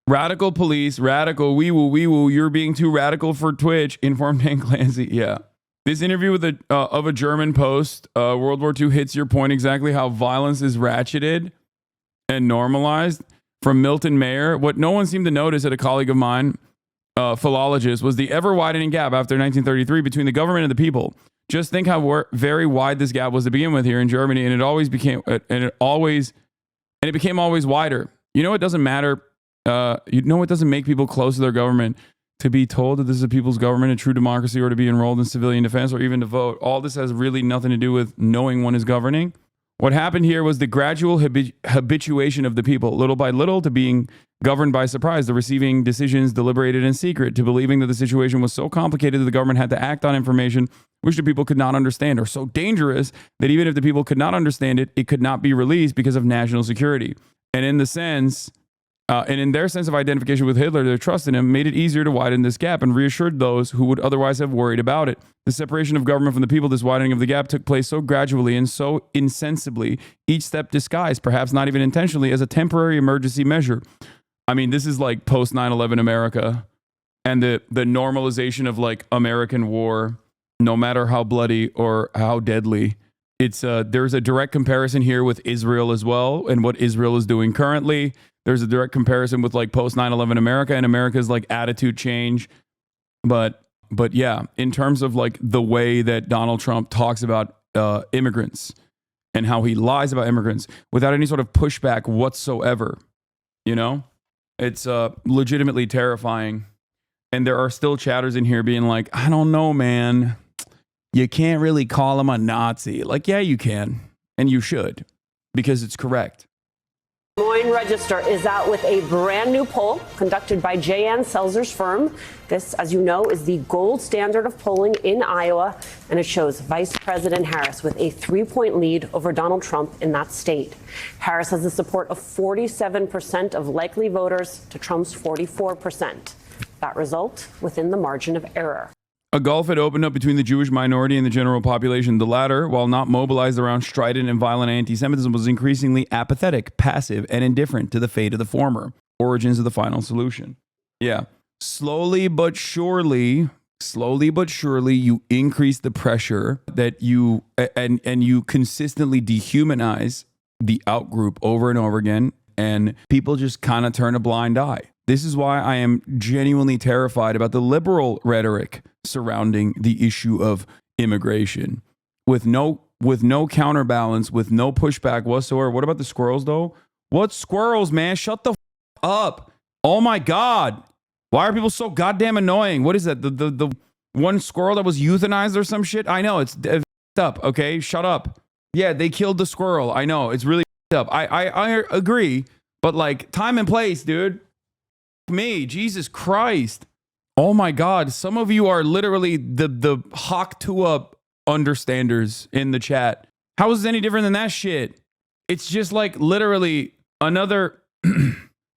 Radical police, radical, wee woo, you're being too radical for Twitch, informed Dan Clancy. Yeah. This interview with of a German Post, World War II hits your point exactly how violence is ratcheted and normalized. From Milton Mayer, what no one seemed to notice at a colleague of mine, philologist, was the ever-widening gap after 1933 between the government and the people. Just think how very wide this gap was to begin with here in Germany, and it became always wider. You know, it doesn't matter. You know, it doesn't make people close to their government to be told that this is a people's government, a true democracy, or to be enrolled in civilian defense, or even to vote. All this has really nothing to do with knowing one is governing. What happened here was the gradual habituation of the people, little by little, to being governed by surprise, to receiving decisions deliberated in secret, to believing that the situation was so complicated that the government had to act on information which the people could not understand, or so dangerous that even if the people could not understand it, it could not be released because of national security. And in their sense of identification with Hitler, their trust in him made it easier to widen this gap and reassured those who would otherwise have worried about it. The separation of government from the people, this widening of the gap, took place so gradually and so insensibly, each step disguised, perhaps not even intentionally, as a temporary emergency measure. I mean, this is like post 9/11 America and the normalization of like American war, no matter how bloody or how deadly. It's there's a direct comparison here with Israel as well and what Israel is doing currently. There's a direct comparison with like post 9/11 America and America's like attitude change. But yeah, in terms of like the way that Donald Trump talks about immigrants and how he lies about immigrants without any sort of pushback whatsoever, you know, it's legitimately terrifying. And there are still chatters in here being like, I don't know, man. You can't really call him a Nazi. Like, yeah, you can. And you should, because it's correct. Des Moines Register is out with a brand new poll conducted by J.N. Selzer's firm. This, as you know, is the gold standard of polling in Iowa, and it shows Vice President Harris with a 3-point lead over Donald Trump in that state. Harris has the support of 47% of likely voters to Trump's 44%. That result within the margin of error. A gulf had opened up between the Jewish minority and the general population. The latter, while not mobilized around strident and violent anti-Semitism, was increasingly apathetic, passive, and indifferent to the fate of the former. Origins of the final solution. Yeah. Slowly but surely, slowly but surely you increase the pressure that you and you consistently dehumanize the out group over and over again, and people just kind of turn a blind eye. This is why I am genuinely terrified about the liberal rhetoric surrounding the issue of immigration, with no counterbalance, with no pushback whatsoever. What about the squirrels though? What squirrels, man? Shut the up. Oh my God. Why are people so goddamn annoying? What is that? The one squirrel that was euthanized or some shit? I know, it's up, okay? Shut up. Yeah, they killed the squirrel. I know, it's really up. I agree, but like, time and place, dude. Me, Jesus Christ. Oh my God, some of you are literally the Hawk Tua understanders in the chat. How is this any different than that shit? It's just like literally another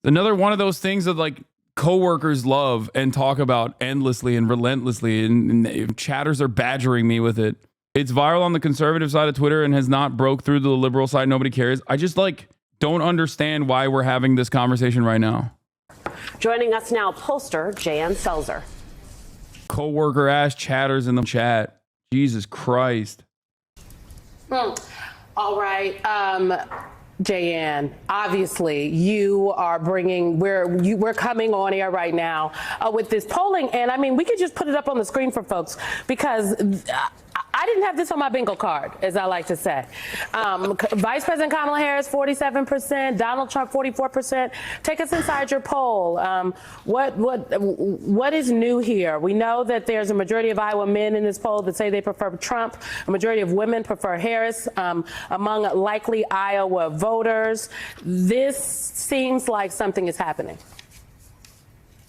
another one of those things that like coworkers love and talk about endlessly and relentlessly, and chatters are badgering me with it. It's viral on the conservative side of Twitter and has not broke through to the liberal side. Nobody cares. I just like don't understand why we're having this conversation right now. Joining us now, pollster Jan Selzer. Coworker ass chatters in the chat. Jesus Christ. All right. Jayanne, obviously you are bringing, we're coming on air right now with this polling, and I mean, we could just put it up on the screen for folks, because I didn't have this on my bingo card, as I like to say. Vice President Kamala Harris, 47%, Donald Trump, 44%. Take us inside your poll. What is new here? We know that there's a majority of Iowa men in this poll that say they prefer Trump. A majority of women prefer Harris among likely Iowa voters. This seems like something is happening.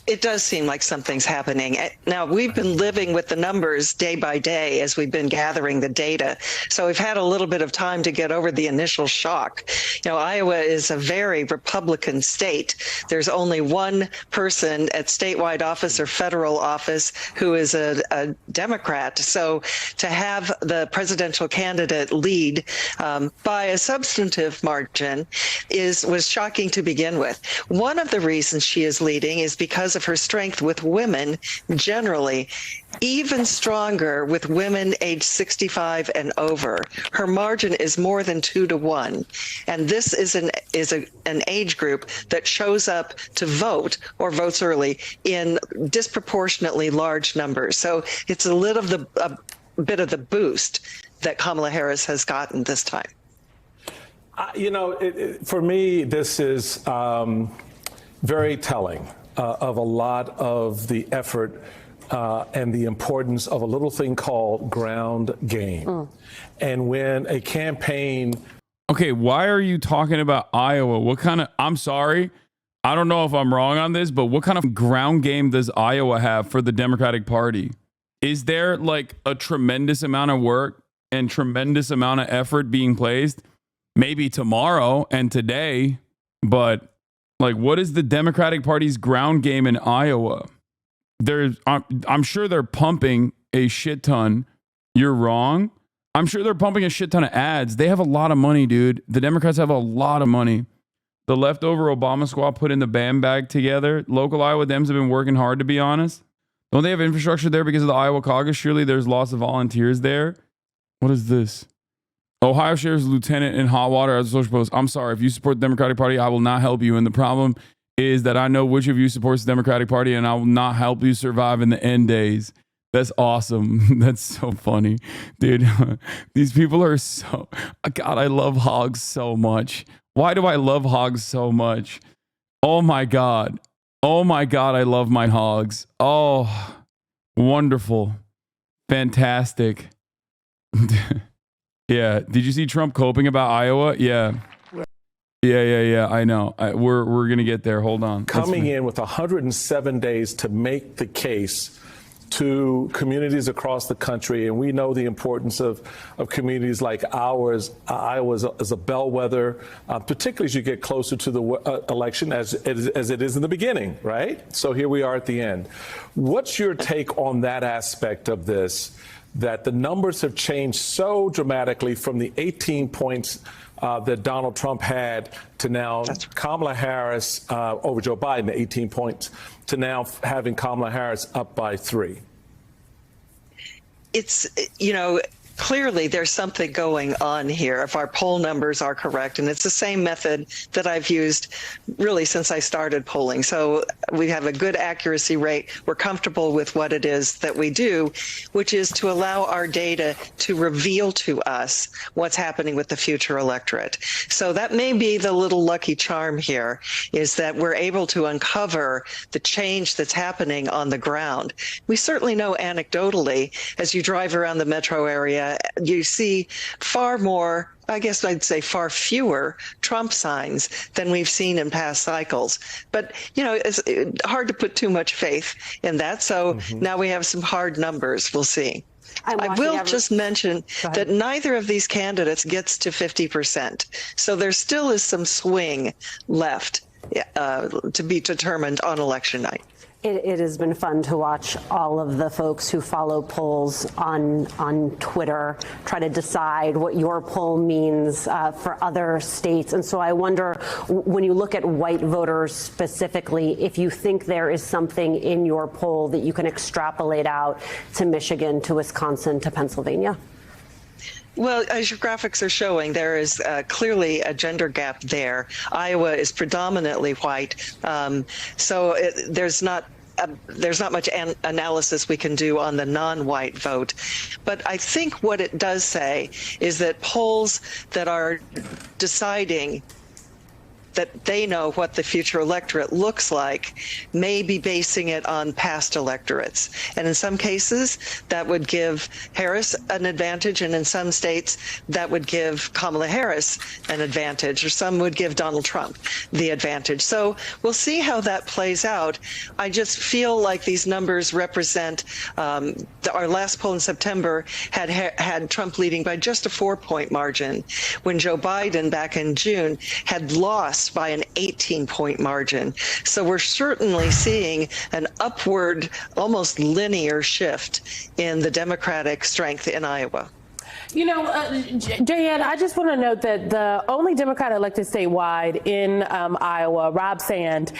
It does seem like something's happening. Now, we've been living with the numbers day by day as we've been gathering the data. So we've had a little bit of time to get over the initial shock. You know, Iowa is a very Republican state. There's only one person at statewide office or federal office who is a Democrat. So to have the presidential candidate lead by a substantive margin was shocking to begin with. One of the reasons she is leading is because of her strength with women generally, even stronger with women age 65 and over. Her margin is more than 2 to 1. And this is an age group that shows up to vote or votes early in disproportionately large numbers. So it's a bit of the boost that Kamala Harris has gotten this time. You know, for me, this is very telling of a lot of the effort and the importance of a little thing called ground game. And when a campaign... Okay, why are you talking about Iowa? What kind of... I'm sorry. I don't know if I'm wrong on this, but what kind of ground game does Iowa have for the Democratic Party? Is there like a tremendous amount of work and tremendous amount of effort being placed? Maybe tomorrow and today, but... like, what is the Democratic Party's ground game in Iowa? I'm sure they're pumping a shit ton. You're wrong. I'm sure they're pumping a shit ton of ads. They have a lot of money, dude. The Democrats have a lot of money. The leftover Obama squad put in the BAM bag together. Local Iowa Dems have been working hard, to be honest. Don't they have infrastructure there because of the Iowa caucus? Surely there's lots of volunteers there. What is this? Ohio Sheriff's Lieutenant in hot water as a social post. I'm sorry, if you support the Democratic Party, I will not help you. And the problem is that I know which of you supports the Democratic Party, and I will not help you survive in the end days. That's awesome. That's so funny. Dude, these people are so... God, I love hogs so much. Why do I love hogs so much? Oh my God. Oh my God, I love my hogs. Oh, wonderful. Fantastic. Yeah. Did you see Trump coping about Iowa? Yeah. I know. We're going to get there. Hold on. Coming in with 107 days to make the case to communities across the country. And we know the importance of communities like ours. Iowa is a bellwether, particularly as you get closer to the election as it is in the beginning, right? So here we are at the end. What's your take on that aspect of this? That the numbers have changed so dramatically from the 18 points that Donald Trump had to now Kamala Harris over Joe Biden, 18 points, to now having Kamala Harris up by 3. it's, clearly there's something going on here if our poll numbers are correct. And it's the same method that I've used really since I started polling. So we have a good accuracy rate. We're comfortable with what it is that we do, which is to allow our data to reveal to us what's happening with the future electorate. So that may be the little lucky charm here, is that we're able to uncover the change that's happening on the ground. We certainly know anecdotally, as you drive around the metro area, you see far more, I guess I'd say far fewer Trump signs than we've seen in past cycles. But, it's hard to put too much faith in that. So now we have some hard numbers. We'll see. I will just mention that neither of these candidates gets to 50%. So there still is some swing left to be determined on election night. It has been fun to watch all of the folks who follow polls on Twitter try to decide what your poll means for other states. And so I wonder, when you look at white voters specifically, if you think there is something in your poll that you can extrapolate out to Michigan, to Wisconsin, to Pennsylvania. Well, as your graphics are showing, there is clearly a gender gap there. Iowa is predominantly white, so there's not much analysis we can do on the non-white vote. But I think what it does say is that polls that are deciding that they know what the future electorate looks like may be basing it on past electorates. And in some cases, that would give Harris an advantage, and in some states, that would give Kamala Harris an advantage, or some would give Donald Trump the advantage. So we'll see how that plays out. I just feel like these numbers represent, our last poll in September had Trump leading by just a 4-point margin, when Joe Biden back in June had lost by an 18-point margin. So we're certainly seeing an upward, almost linear shift in the Democratic strength in Iowa. Jan, I just want to note that the only Democrat elected statewide in Iowa, Rob Sand,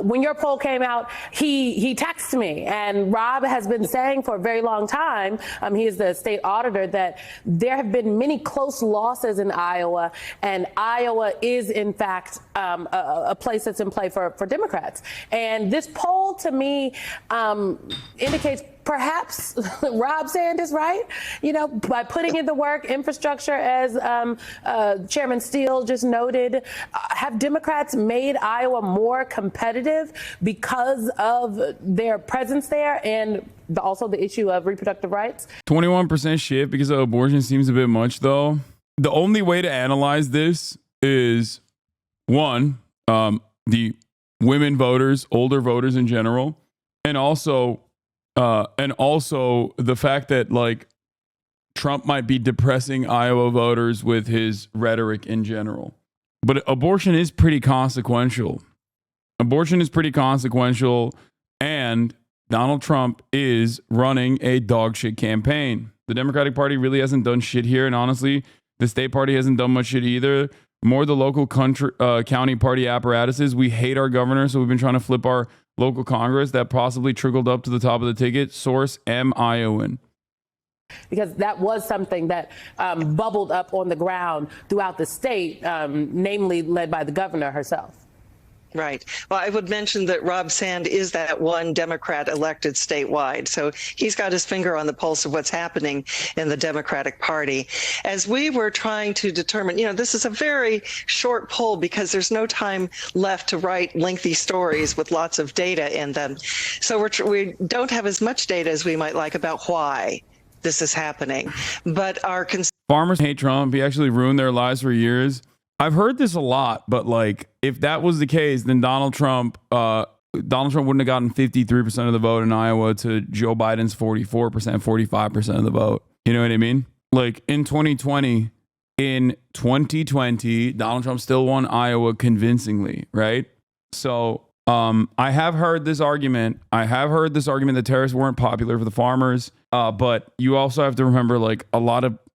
when your poll came out, he texted me, and Rob has been saying for a very long time, he is the state auditor, that there have been many close losses in Iowa, and Iowa is in fact a place that's in play for Democrats. And this poll to me indicates perhaps Rob Sand is right, by putting in the work, infrastructure, as Chairman Steele just noted. Have Democrats made Iowa more competitive because of their presence there, and also the issue of reproductive rights? 21% shift because of abortion seems a bit much, though. The only way to analyze this is, one, the women voters, older voters in general, and also the fact that Trump might be depressing Iowa voters with his rhetoric in general. But abortion is pretty consequential. And Donald Trump is running a dog shit campaign. The Democratic Party really hasn't done shit here, and honestly, the state party hasn't done much shit either. More the local county party apparatuses. We hate our governor, so we've been trying to flip our local Congress. That possibly trickled up to the top of the ticket. Source, Iowan. Because that was something that bubbled up on the ground throughout the state, namely led by the governor herself. Right. Well, I would mention that Rob Sand is that one Democrat elected statewide. So he's got his finger on the pulse of what's happening in the Democratic Party. As we were trying to determine, this is a very short poll because there's no time left to write lengthy stories with lots of data in them. So we don't have as much data as we might like about why this is happening. But farmers hate Trump. He actually ruined their lives for years. I've heard this a lot, but if that was the case, then Donald Trump wouldn't have gotten 53% of the vote in Iowa to Joe Biden's 44%, 45% of the vote. You know what I mean? In 2020, Donald Trump still won Iowa convincingly, right? So I have heard this argument. That tariffs weren't popular for the farmers, but you also have to remember,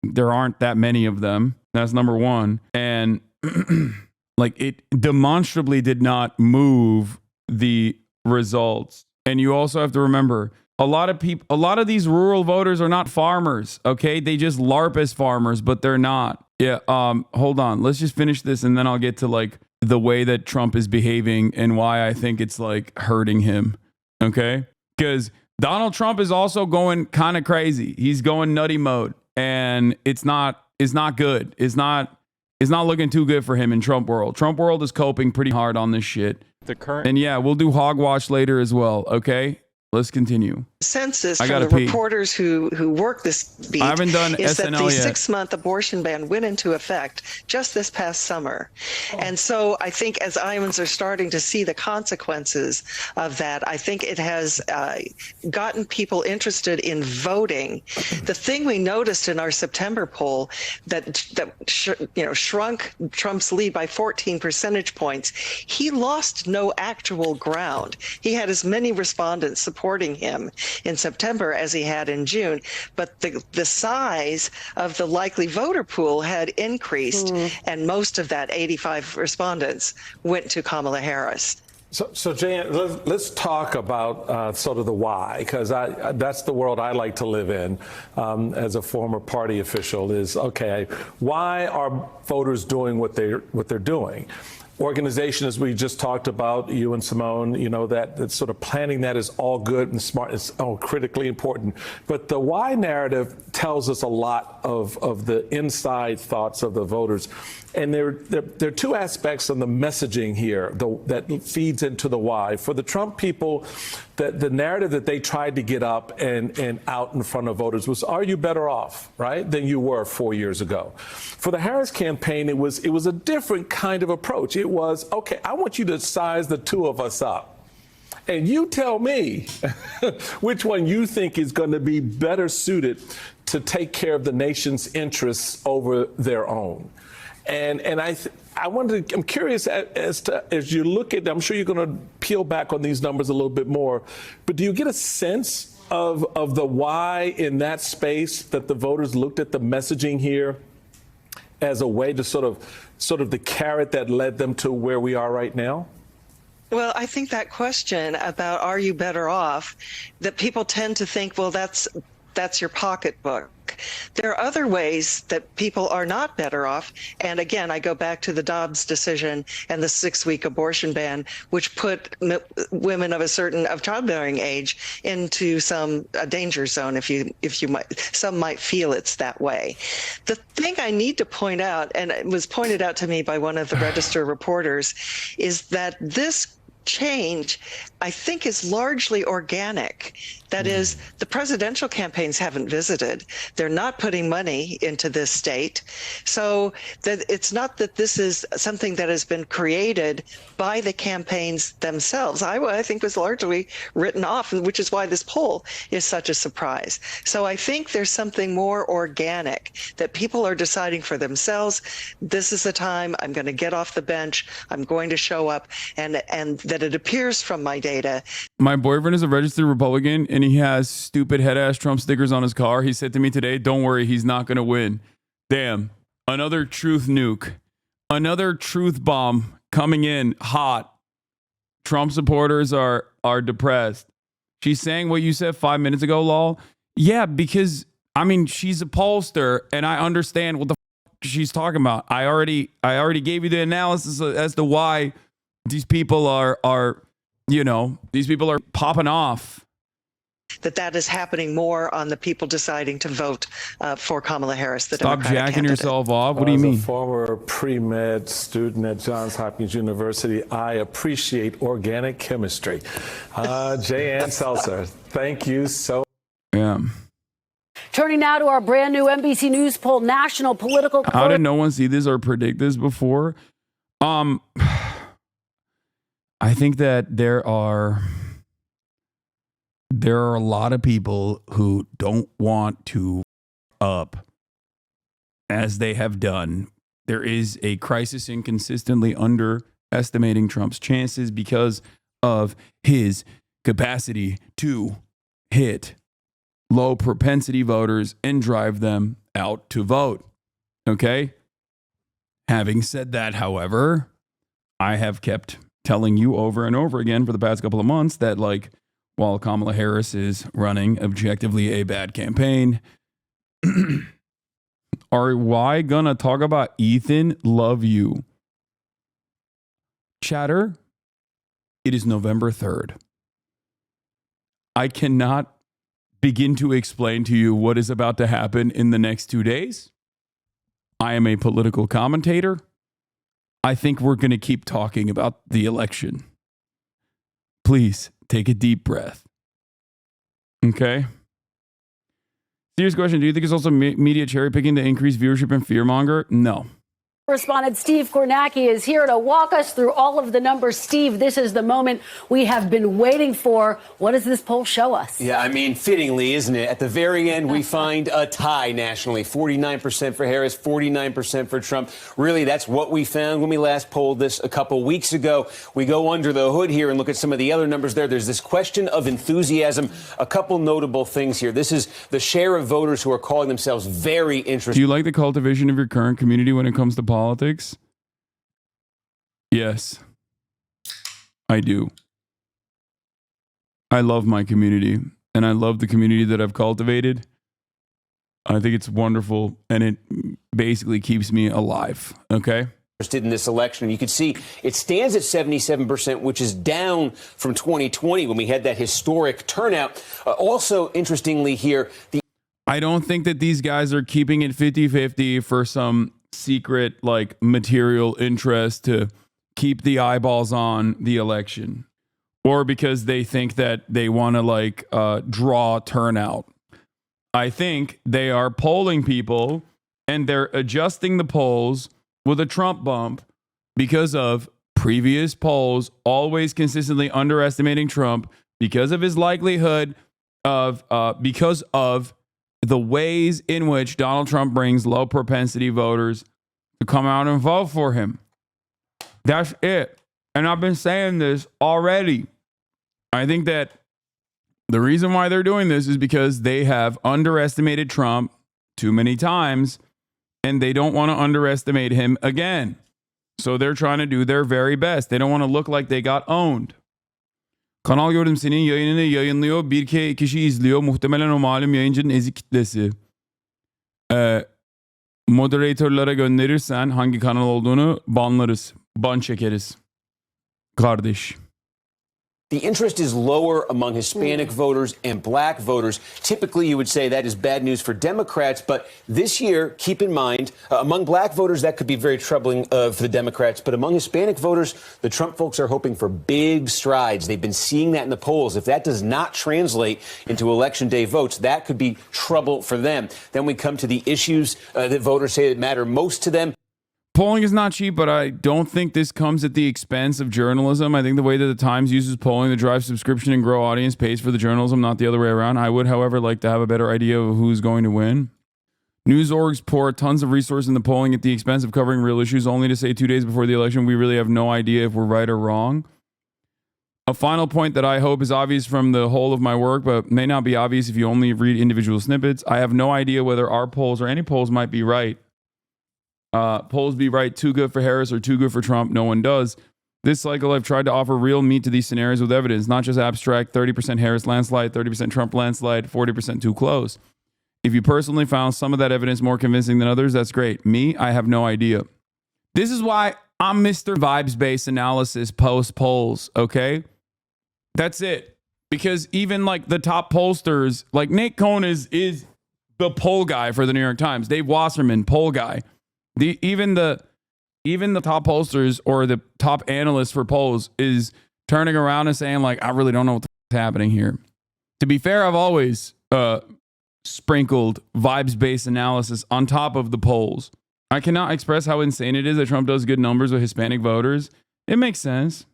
there aren't that many of them. That's number one. And it demonstrably did not move the results. And you also have to remember A lot of these rural voters are not farmers, okay? They just LARP as farmers, but they're not. Yeah, hold on. Let's just finish this and then I'll get to like the way that Trump is behaving and why I think it's like hurting him, okay? Because Donald Trump is also going kind of crazy. He's going nutty mode and it's not good. It's not looking too good for him in Trump world. Trump world is coping pretty hard on this shit. And yeah, we'll do hogwash later as well, okay? Let's continue. Census I from gotta the pee. reporters who work this beat I haven't done is that the SNL yet. 6-month abortion ban went into effect just this past summer. And so I think as Iowans are starting to see the consequences of that, I think it has gotten people interested in voting. The thing we noticed in our September poll that shrunk Trump's lead by 14 percentage points, he lost no actual ground. He had as many respondents supporting him in September as he had in June, but the size of the likely voter pool had increased, and most of that 85 respondents went to Kamala Harris. So Jan, let's talk about sort of the why, because that's the world I like to live in as a former party official. Is okay, why are voters doing what they're doing? Organization, as we just talked about, you and Simone, that sort of planning that is all good and smart. It's critically important. But the why narrative tells us a lot of the inside thoughts of the voters. And there are two aspects of the messaging here that feeds into the why. For the Trump people, the narrative that they tried to get up and out in front of voters was, are you better off, right, than you were 4 years ago? For the Harris campaign, it was a different kind of approach. It was, okay, I want you to size the two of us up. And you tell me which one you think is going to be better suited to take care of the nation's interests over their own. And I'm curious as you look at, I'm sure you're going to peel back on these numbers a little bit more, but do you get a sense of the why in that space that the voters looked at the messaging here as a way to sort of the carrot that led them to where we are right now? Well, I think that question about are you better off, that people tend to think, well, that's your pocketbook. There are other ways that people are not better off. And again, I go back to the Dobbs decision and the 6-week abortion ban, which put women of childbearing age into a danger zone, some might feel it's that way. The thing I need to point out, and it was pointed out to me by one of the Register reporters, is that this change, I think, is largely organic. That is, the presidential campaigns haven't visited. They're not putting money into this state. So that it's not that this is something that has been created by the campaigns themselves. I think was largely written off, which is why this poll is such a surprise. So I think there's something more organic that people are deciding for themselves. This is the time I'm going to get off the bench. I'm going to show up, and that it appears from my data. My boyfriend is a registered Republican and he has stupid head-ass Trump stickers on his car. He said to me today, don't worry, he's not going to win. Damn. Another truth nuke. Another truth bomb coming in hot. Trump supporters are depressed. She's saying what you said 5 minutes ago, lol. Yeah, because, she's a pollster and I understand what the she's talking about. I already gave you the analysis as to why these people are popping off. That is happening more on the people deciding to vote for Kamala Harris, the Stop Democratic jacking candidate. yourself off. What do you mean? As a former pre-med student at Johns Hopkins University, I appreciate organic chemistry. Jan Selzer, thank you so much. Yeah. Turning now to our brand new NBC News poll, national political. How did no one see this or predict this before? I think that there are a lot of people who don't want to up as they have done. There is a crisis in consistently underestimating Trump's chances because of his capacity to hit low propensity voters and drive them out to vote. Okay? Having said that, however, I have kept telling you over and over again for the past couple of months that, while Kamala Harris is running objectively a bad campaign. Are we gonna talk about Ethan? Love you. Chatter, it is November 3rd. I cannot begin to explain to you what is about to happen in the next 2 days. I am a political commentator. I think we're going to keep talking about the election. Please take a deep breath. Okay? Serious question. Do you think it's also media cherry picking to increase viewership and fearmonger? No. Correspondent Steve Kornacki is here to walk us through all of the numbers. Steve, this is the moment we have been waiting for. What does this poll show us? Yeah, I mean, fittingly, isn't it? At the very end, we find a tie nationally. 49% for Harris, 49% for Trump. Really, that's what we found when we last polled this a couple weeks ago. We go under the hood here and look at some of the other numbers there. There's this question of enthusiasm. A couple notable things here. This is the share of voters who are calling themselves very interested. Do you like the cultivation of your current community when it comes to politics? Yes, I do. I love my community, and I love the community that I've cultivated. I think it's wonderful, and it basically keeps me alive. Okay? Interested in this election. You can see it stands at 77%, which is down from 2020 when we had that historic turnout. Also, interestingly here, I don't think that these guys are keeping it 50-50 for some secret, like, material interest to keep the eyeballs on the election, or because they think that they want to, like, draw turnout. I think they are polling people and they're adjusting the polls with a Trump bump because of previous polls always consistently underestimating Trump because of his likelihood of, because of the ways in which Donald Trump brings low propensity voters to come out and vote for him. That's it. And I've been saying this already. I think that the reason why they're doing this is because they have underestimated Trump too many times, and they don't want to underestimate him again. So they're trying to do their very best. They don't want to look like they got owned. Kanal gördüm senin yayınını yayınlıyor. Bir kişi izliyor. Muhtemelen o malum yayıncının ezik kitlesi. Moderatörlere gönderirsen hangi kanal olduğunu banlarız. Ban çekeriz. Kardeş. The interest is lower among Hispanic voters and black voters. Typically, you would say that is bad news for Democrats. But this year, keep in mind, among black voters, that could be very troubling for the Democrats. But among Hispanic voters, the Trump folks are hoping for big strides. They've been seeing that in the polls. If that does not translate into election day votes, that could be trouble for them. Then we come to the issues that voters say that matter most to them. Polling is not cheap, but I don't think this comes at the expense of journalism. I think the way that the Times uses polling to drive subscription and grow audience pays for the journalism, not the other way around. I would, however, like to have a better idea of who's going to win. News orgs pour tons of resources into polling at the expense of covering real issues, only to say 2 days before the election, we really have no idea if we're right or wrong. A final point that I hope is obvious from the whole of my work, but may not be obvious if you only read individual snippets. I have no idea whether our polls or any polls might be right. Polls be right, too good for Harris or too good for Trump. No one does. This cycle, I've tried to offer real meat to these scenarios with evidence, not just abstract 30% Harris landslide, 30% Trump landslide, 40% too close. If you personally found some of that evidence more convincing than others, that's great. Me, I have no idea. This is why I'm Mr. Vibes-based analysis post polls, okay? That's it. Because even like the top pollsters, like Nate Cohn is the poll guy for the New York Times. Dave Wasserman, poll guy. Even the top pollsters or the top analysts for polls is turning around and saying, like, I really don't know what's happening here. To be fair, I've always sprinkled vibes-based analysis on top of the polls. I cannot express how insane it is that Trump does good numbers with Hispanic voters. It makes sense.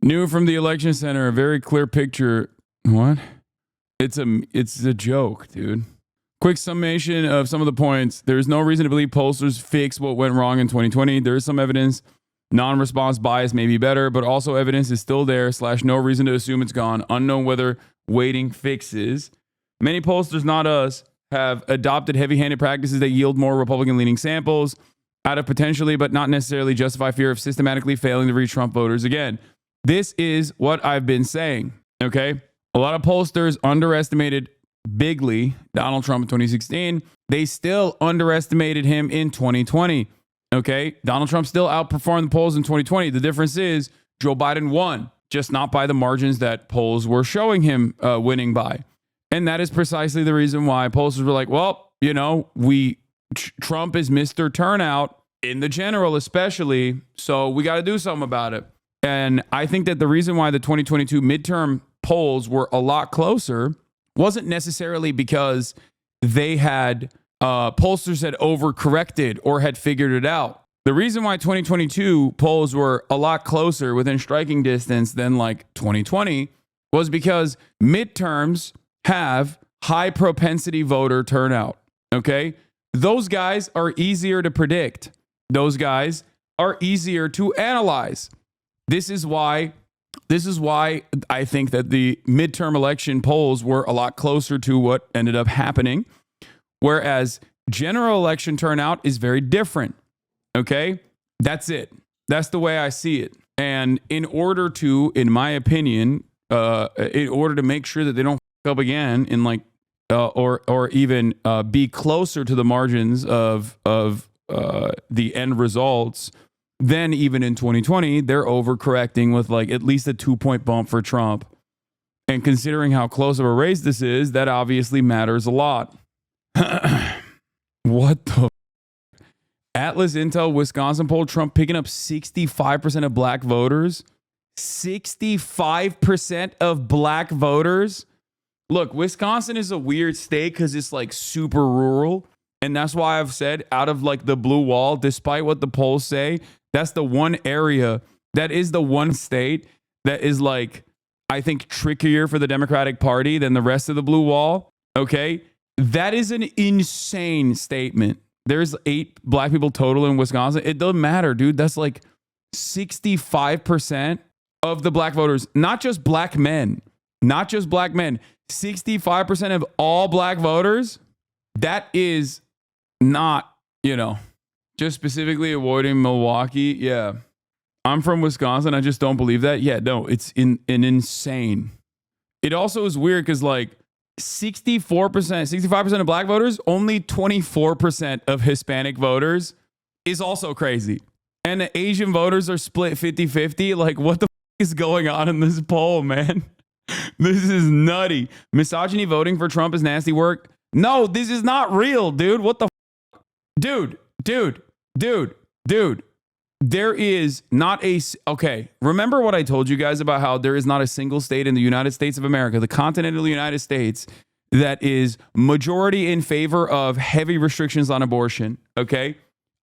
New from the election center, a very clear picture. What? It's a joke, dude. Quick summation of some of the points. There is no reason to believe pollsters fix what went wrong in 2020. There is some evidence. Non-response bias may be better, but also evidence is still there / no reason to assume it's gone. Unknown whether waiting fixes. Many pollsters, not us, have adopted heavy-handed practices that yield more Republican-leaning samples out of potentially, but not necessarily justify fear of systematically failing to reach Trump voters again. This is what I've been saying, okay? A lot of pollsters underestimated bigly Donald Trump in 2016. They still underestimated him in 2020. Okay. Donald Trump still outperformed the polls in 2020. The difference is Joe Biden won, just not by the margins that polls were showing him winning by. And that is precisely the reason why pollsters were like, well, you know, Trump is Mr. Turnout in the general, especially. So we got to do something about it. And I think that the reason why the 2022 midterm polls were a lot closer wasn't necessarily because they had pollsters had overcorrected or had figured it out. The reason why 2022 polls were a lot closer within striking distance than like 2020 was because midterms have high propensity voter turnout. Okay. Those guys are easier to predict. Those guys are easier to analyze. This is why I think that the midterm election polls were a lot closer to what ended up happening, whereas general election turnout is very different. Okay? That's it. That's the way I see it. And in order to, in my opinion, in order to make sure that they don't f up again in like or even be closer to the margins of the end results, then even in 2020, they're overcorrecting with like at least a 2-point bump for Trump. And considering how close of a race this is, that obviously matters a lot. What the Atlas Intel Wisconsin poll, Trump picking up 65% of black voters. 65% of black voters. Look, Wisconsin is a weird state because it's like super rural. And that's why I've said out of like the blue wall, despite what the polls say, that's the one area that is the one state that is like, I think, trickier for the Democratic Party than the rest of the blue wall. Okay. That is an insane statement. There's 8 black people total in Wisconsin. It doesn't matter, dude. That's like 65% of the black voters, not just black men, 65% of all black voters. That is not, just specifically avoiding Milwaukee. Yeah. I'm from Wisconsin. I just don't believe that. Yeah, no, it's an insane. It also is weird because like 65% of black voters, only 24% of Hispanic voters is also crazy. And the Asian voters are split 50-50. Like, what the is going on in this poll, man? This is nutty. Misogyny voting for Trump is nasty work. No, this is not real, dude. What the dude. There is not a, okay, remember what I told you guys about how there is not a single state in the United States of America, the continental United States, that is majority in favor of heavy restrictions on abortion, okay?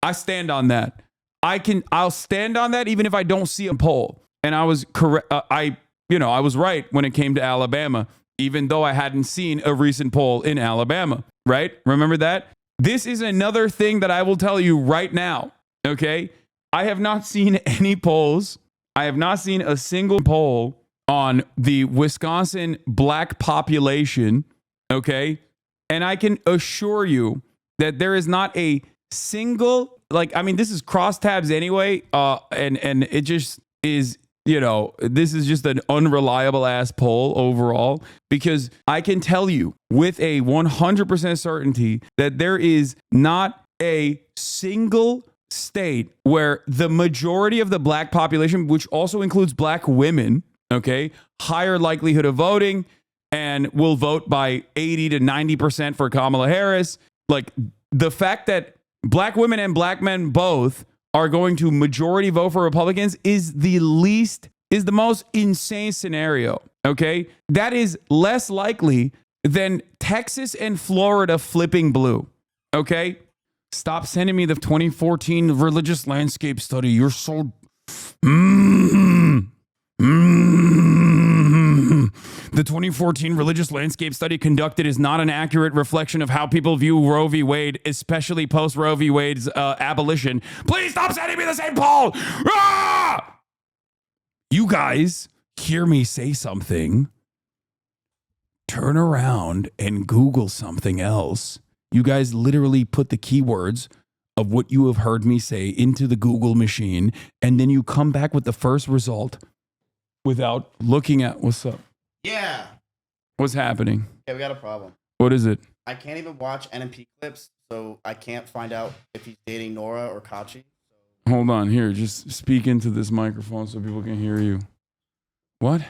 I stand on that. I'll stand on that even if I don't see a poll. And I was correct. I was right when it came to Alabama, even though I hadn't seen a recent poll in Alabama, right? Remember that? This is another thing that I will tell you right now, okay? I have not seen any polls. I have not seen a single poll on the Wisconsin black population, okay? And I can assure you that there is not a single, this is crosstabs anyway, and it just is, this is just an unreliable ass poll overall, because I can tell you with a 100% certainty that there is not a single state where the majority of the black population, which also includes black women, okay, higher likelihood of voting and will vote by 80 to 90% for Kamala Harris. Like, the fact that black women and black men both are going to majority vote for Republicans is the most insane scenario, okay? That is less likely than Texas and Florida flipping blue, okay? Stop sending me the 2014 religious landscape study. You're so... The 2014 religious landscape study conducted is not an accurate reflection of how people view Roe v. Wade, especially post Roe v. Wade's abolition. Please stop sending me the same poll. Ah! You guys hear me say something, turn around and Google something else. You guys literally put the keywords of what you have heard me say into the Google machine, and then you come back with the first result without looking at what's up. Yeah. What's happening? Okay, we got a problem. What is it? I can't even watch NMP clips, so I can't find out if he's dating Nora or Kachi. Hold on. Here, just speak into this microphone so people can hear you. What?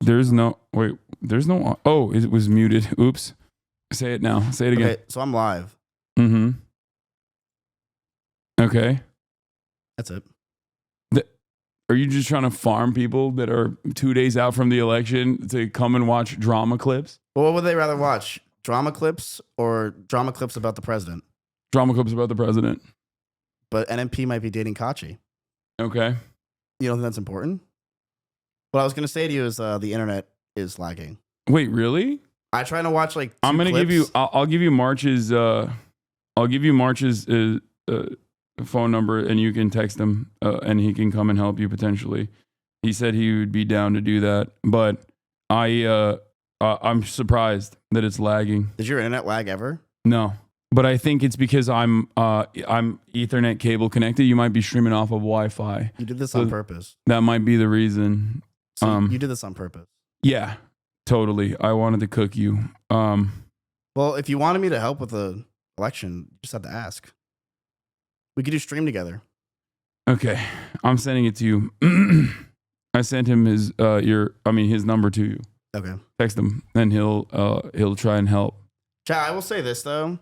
There's no... Wait. There's no... Oh, it was muted. Oops. Say it now. Say it again. Okay, so I'm live. Mm-hmm. Okay. That's it. Are you just trying to farm people that are 2 days out from the election to come and watch drama clips? Well, what would they rather watch? Drama clips or drama clips about the president? Drama clips about the president. But NMP might be dating Kachi. Okay. You don't think that's important? What I was going to say to you is the internet is lagging. Wait, really? I try to watch like I'm going to give you... I'll give you March's... I'll give you March's phone number and you can text him and he can come and help you potentially. He said he would be down to do that, but I'm surprised that it's lagging. Did your internet lag ever? No, but I think it's because I'm Ethernet cable connected. You might be streaming off of Wi-Fi. You did this on purpose. That might be the reason. So you did this on purpose. Yeah, totally. I wanted to cook you. Well, if you wanted me to help with the election, you just had to ask. We could do stream together. Okay, I'm sending it to you. I sent him his number to you. Okay. Text him, and he'll try and help. Chat, I will say this though,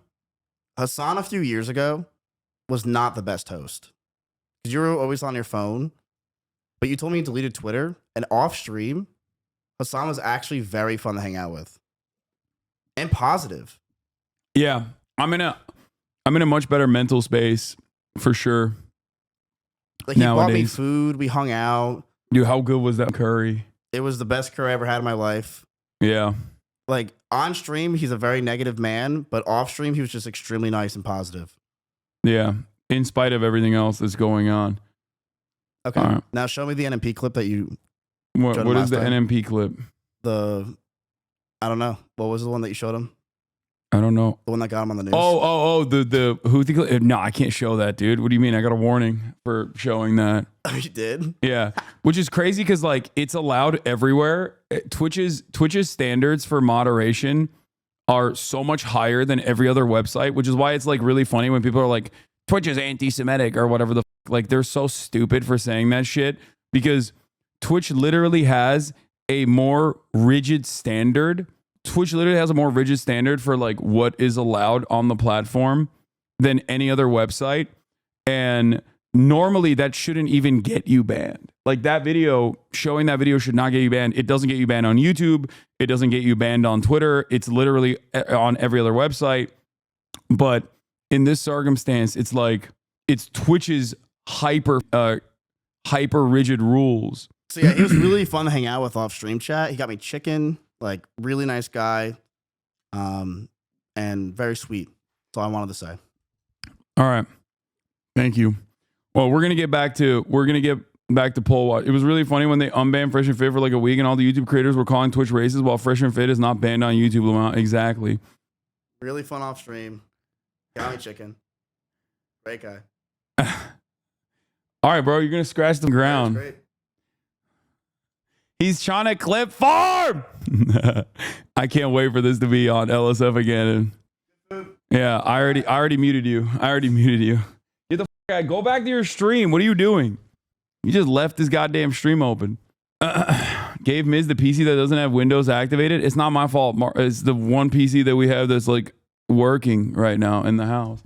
Hasan a few years ago was not the best host because you were always on your phone. But you told me you deleted Twitter, and off stream, Hasan was actually very fun to hang out with, and positive. Yeah, I'm in a much better mental space for sure. Like he bought me food, we hung out. Dude, how good was that curry? It was the best curry I ever had in my life. Yeah. Like on stream, he's a very negative man, but off stream, he was just extremely nice and positive. Yeah, in spite of everything else that's going on. Okay, now show me the NMP clip that you. What is the NMP clip? I don't know. What was the one that you showed him? I don't know. The one that got him on the news. The Houthi clip. No, I can't show that, dude. What do you mean? I got a warning for showing that. Oh, you did? Yeah, which is crazy because like it's allowed everywhere. Twitch's standards for moderation are so much higher than every other website, which is why it's like really funny when people are like Twitch is anti-Semitic or whatever like they're so stupid for saying that shit because Twitch literally has a more rigid standard. Twitch literally has a more rigid standard for like what is allowed on the platform than any other website. And normally that shouldn't even get you banned. Like that video, showing that video should not get you banned. It doesn't get you banned on YouTube. It doesn't get you banned on Twitter. It's literally on every other website. But in this circumstance, it's like it's Twitch's hyper rigid rules. So yeah, he was really fun to hang out with off stream chat. He got me chicken. Like really nice guy, and very sweet. That's all I wanted to say. All right, thank you. Well, we're gonna get back to poll watch. It was really funny when they unbanned Fresh and Fit for like a week, and all the YouTube creators were calling Twitch racist, while Fresh and Fit is not banned on YouTube. Exactly. Really fun off stream. Got me chicken. Great guy. All right, bro. You're gonna scratch the ground. Great. He's trying to clip farm. I can't wait for this to be on LSF again. Yeah, I already muted you. Get the fuck out. Go back to your stream. What are you doing? You just left this goddamn stream open. Gave Miz the PC that doesn't have Windows activated. It's not my fault. It's the one PC that we have that's like working right now in the house.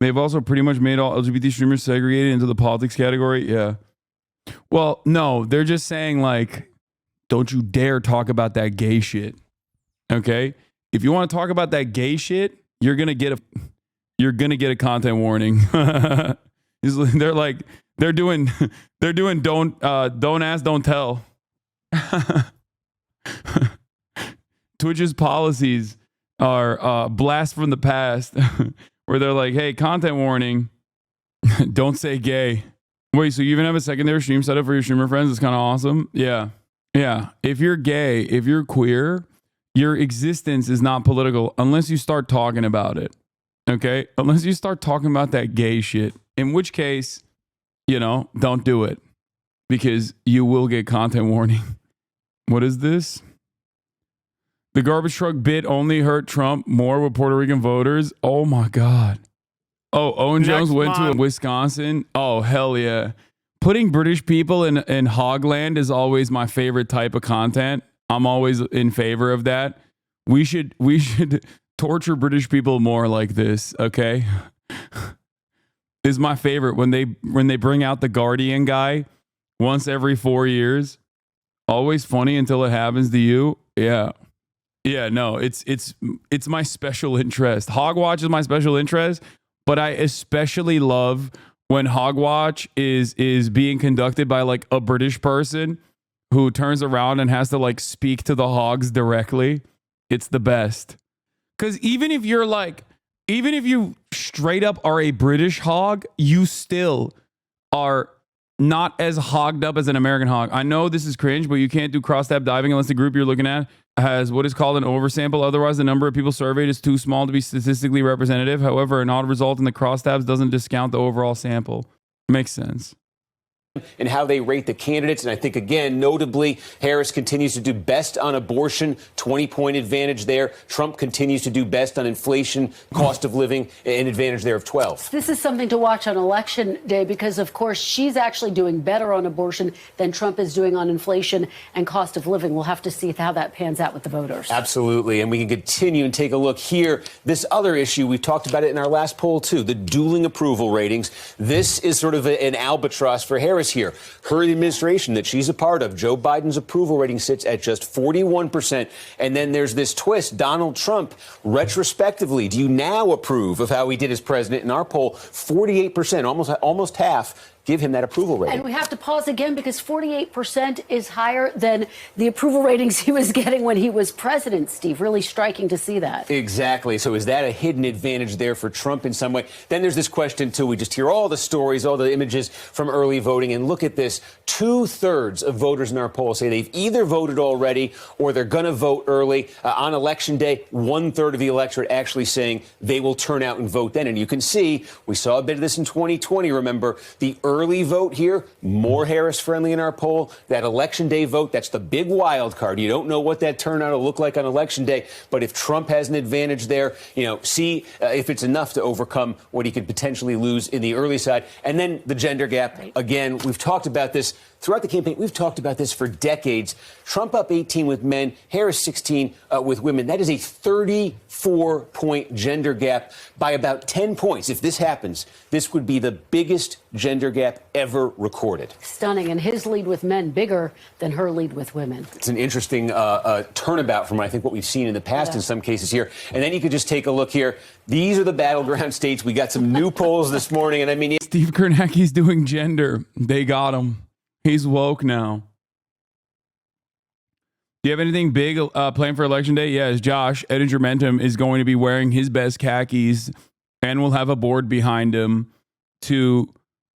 They've also pretty much made all LGBT streamers segregated into the politics category. Yeah. Well, no, they're just saying like, don't you dare talk about that gay shit. Okay? If you want to talk about that gay shit, you're gonna get a content warning. They're doing don't ask, don't tell. Twitch's policies are blast from the past, where they're like, hey, content warning, don't say gay. Wait, so you even have a secondary stream set up for your streamer friends? It's kind of awesome. Yeah. Yeah. If you're gay, if you're queer, your existence is not political unless you start talking about it. Okay? Unless you start talking about that gay shit. In which case, don't do it. Because you will get content warning. What is this? The garbage truck bit only hurt Trump more with Puerto Rican voters. Oh my God. Oh, Owen Jones went to Wisconsin. Oh, hell yeah. Putting British people in hogland is always my favorite type of content. I'm always in favor of that. We should torture British people more like this, okay? Is my favorite when they bring out the Guardian guy once every 4 years. Always funny until it happens to you. Yeah. Yeah, no, it's my special interest. Hogwatch is my special interest, but I especially love when Hogwatch is being conducted by like a British person who turns around and has to like speak to the hogs directly. It's the best. Cuz even if you straight up are a British hog, you still are not as hogged up as an American hog. I know this is cringe, but you can't do cross-tab diving unless the group you're looking at has what is called an oversample. Otherwise, the number of people surveyed is too small to be statistically representative. However, an odd result in the crosstabs doesn't discount the overall sample. Makes sense. And how they rate the candidates. And I think, again, notably, Harris continues to do best on abortion, 20-point advantage there. Trump continues to do best on inflation, cost of living, an advantage there of 12. This is something to watch on Election Day because, of course, she's actually doing better on abortion than Trump is doing on inflation and cost of living. We'll have to see how that pans out with the voters. Absolutely. And we can continue and take a look here. This other issue, we talked about it in our last poll, too, the dueling approval ratings. This is sort of an albatross for Harris here. Her administration that she's a part of, Joe Biden's approval rating sits at just 41%. And then there's this twist. Donald Trump, retrospectively, do you now approve of how he did as president? In our poll, 48%, almost half, give him that approval rating. And we have to pause again because 48% is higher than the approval ratings he was getting when he was president, Steve. Really striking to see that. Exactly. So is that a hidden advantage there for Trump in some way? Then there's this question, too. We just hear all the stories, all the images from early voting. And look at this. 2/3 of voters in our poll say they've either voted already or they're going to vote early. On Election Day, 1/3 of the electorate actually saying they will turn out and vote then. And you can see, we saw a bit of this in 2020, remember, the early vote here, more Harris friendly in our poll. That Election Day vote, that's the big wild card. You don't know what that turnout will look like on Election Day. But if Trump has an advantage there, see if it's enough to overcome what he could potentially lose in the early side. And then the gender gap. Again, we've talked about this throughout the campaign. We've talked about this for decades. Trump up 18 with men, Harris 16 with women. That is a 34-point gender gap by about 10 points. If this happens, this would be the biggest gender gap ever recorded. Stunning. And his lead with men bigger than her lead with women. It's an interesting turnabout from, I think, what we've seen in the past in some cases here. And then you could just take a look here. These are the battleground states. We got some new polls this morning. And I mean, Steve Kornacki's doing gender. They got him. He's woke now. Do you have anything big planned for Election Day? Yes, Josh, Edinger Mentum is going to be wearing his best khakis and will have a board behind him to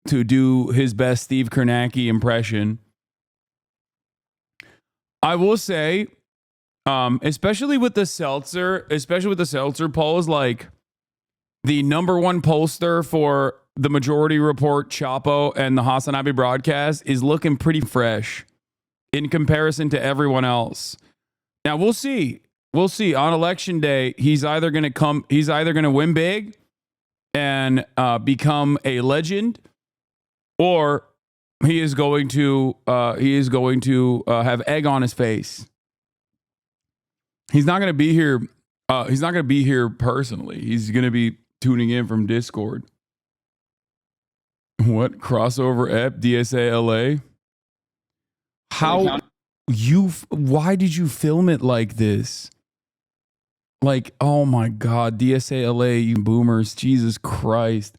do his best Steve Kornacki impression. I will say, especially with the Seltzer polls, like the number one pollster for the Majority Report, Chapo, and the Hasanabi broadcast is looking pretty fresh in comparison to everyone else. Now we'll see. We'll see on Election Day. He's either going to win big and become a legend, or he is going to have egg on his face. He's not going to be here. He's not going to be here personally. He's going to be tuning in from Discord. What crossover ep DSA LA? Why did you film it like this? Like, oh my God, DSA LA, you boomers, Jesus Christ.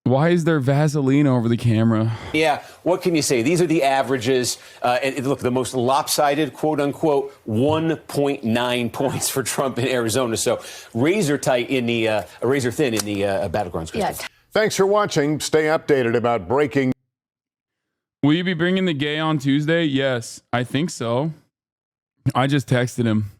Why is there Vaseline over the camera? Yeah, what can you say? These are the averages. And look, the most lopsided, quote unquote, 1.9 points for Trump in Arizona. So razor thin in the battlegrounds. Yes. Thanks for watching. Stay updated about breaking. Will you be bringing the gay on Tuesday? Yes, I think so. I just texted him.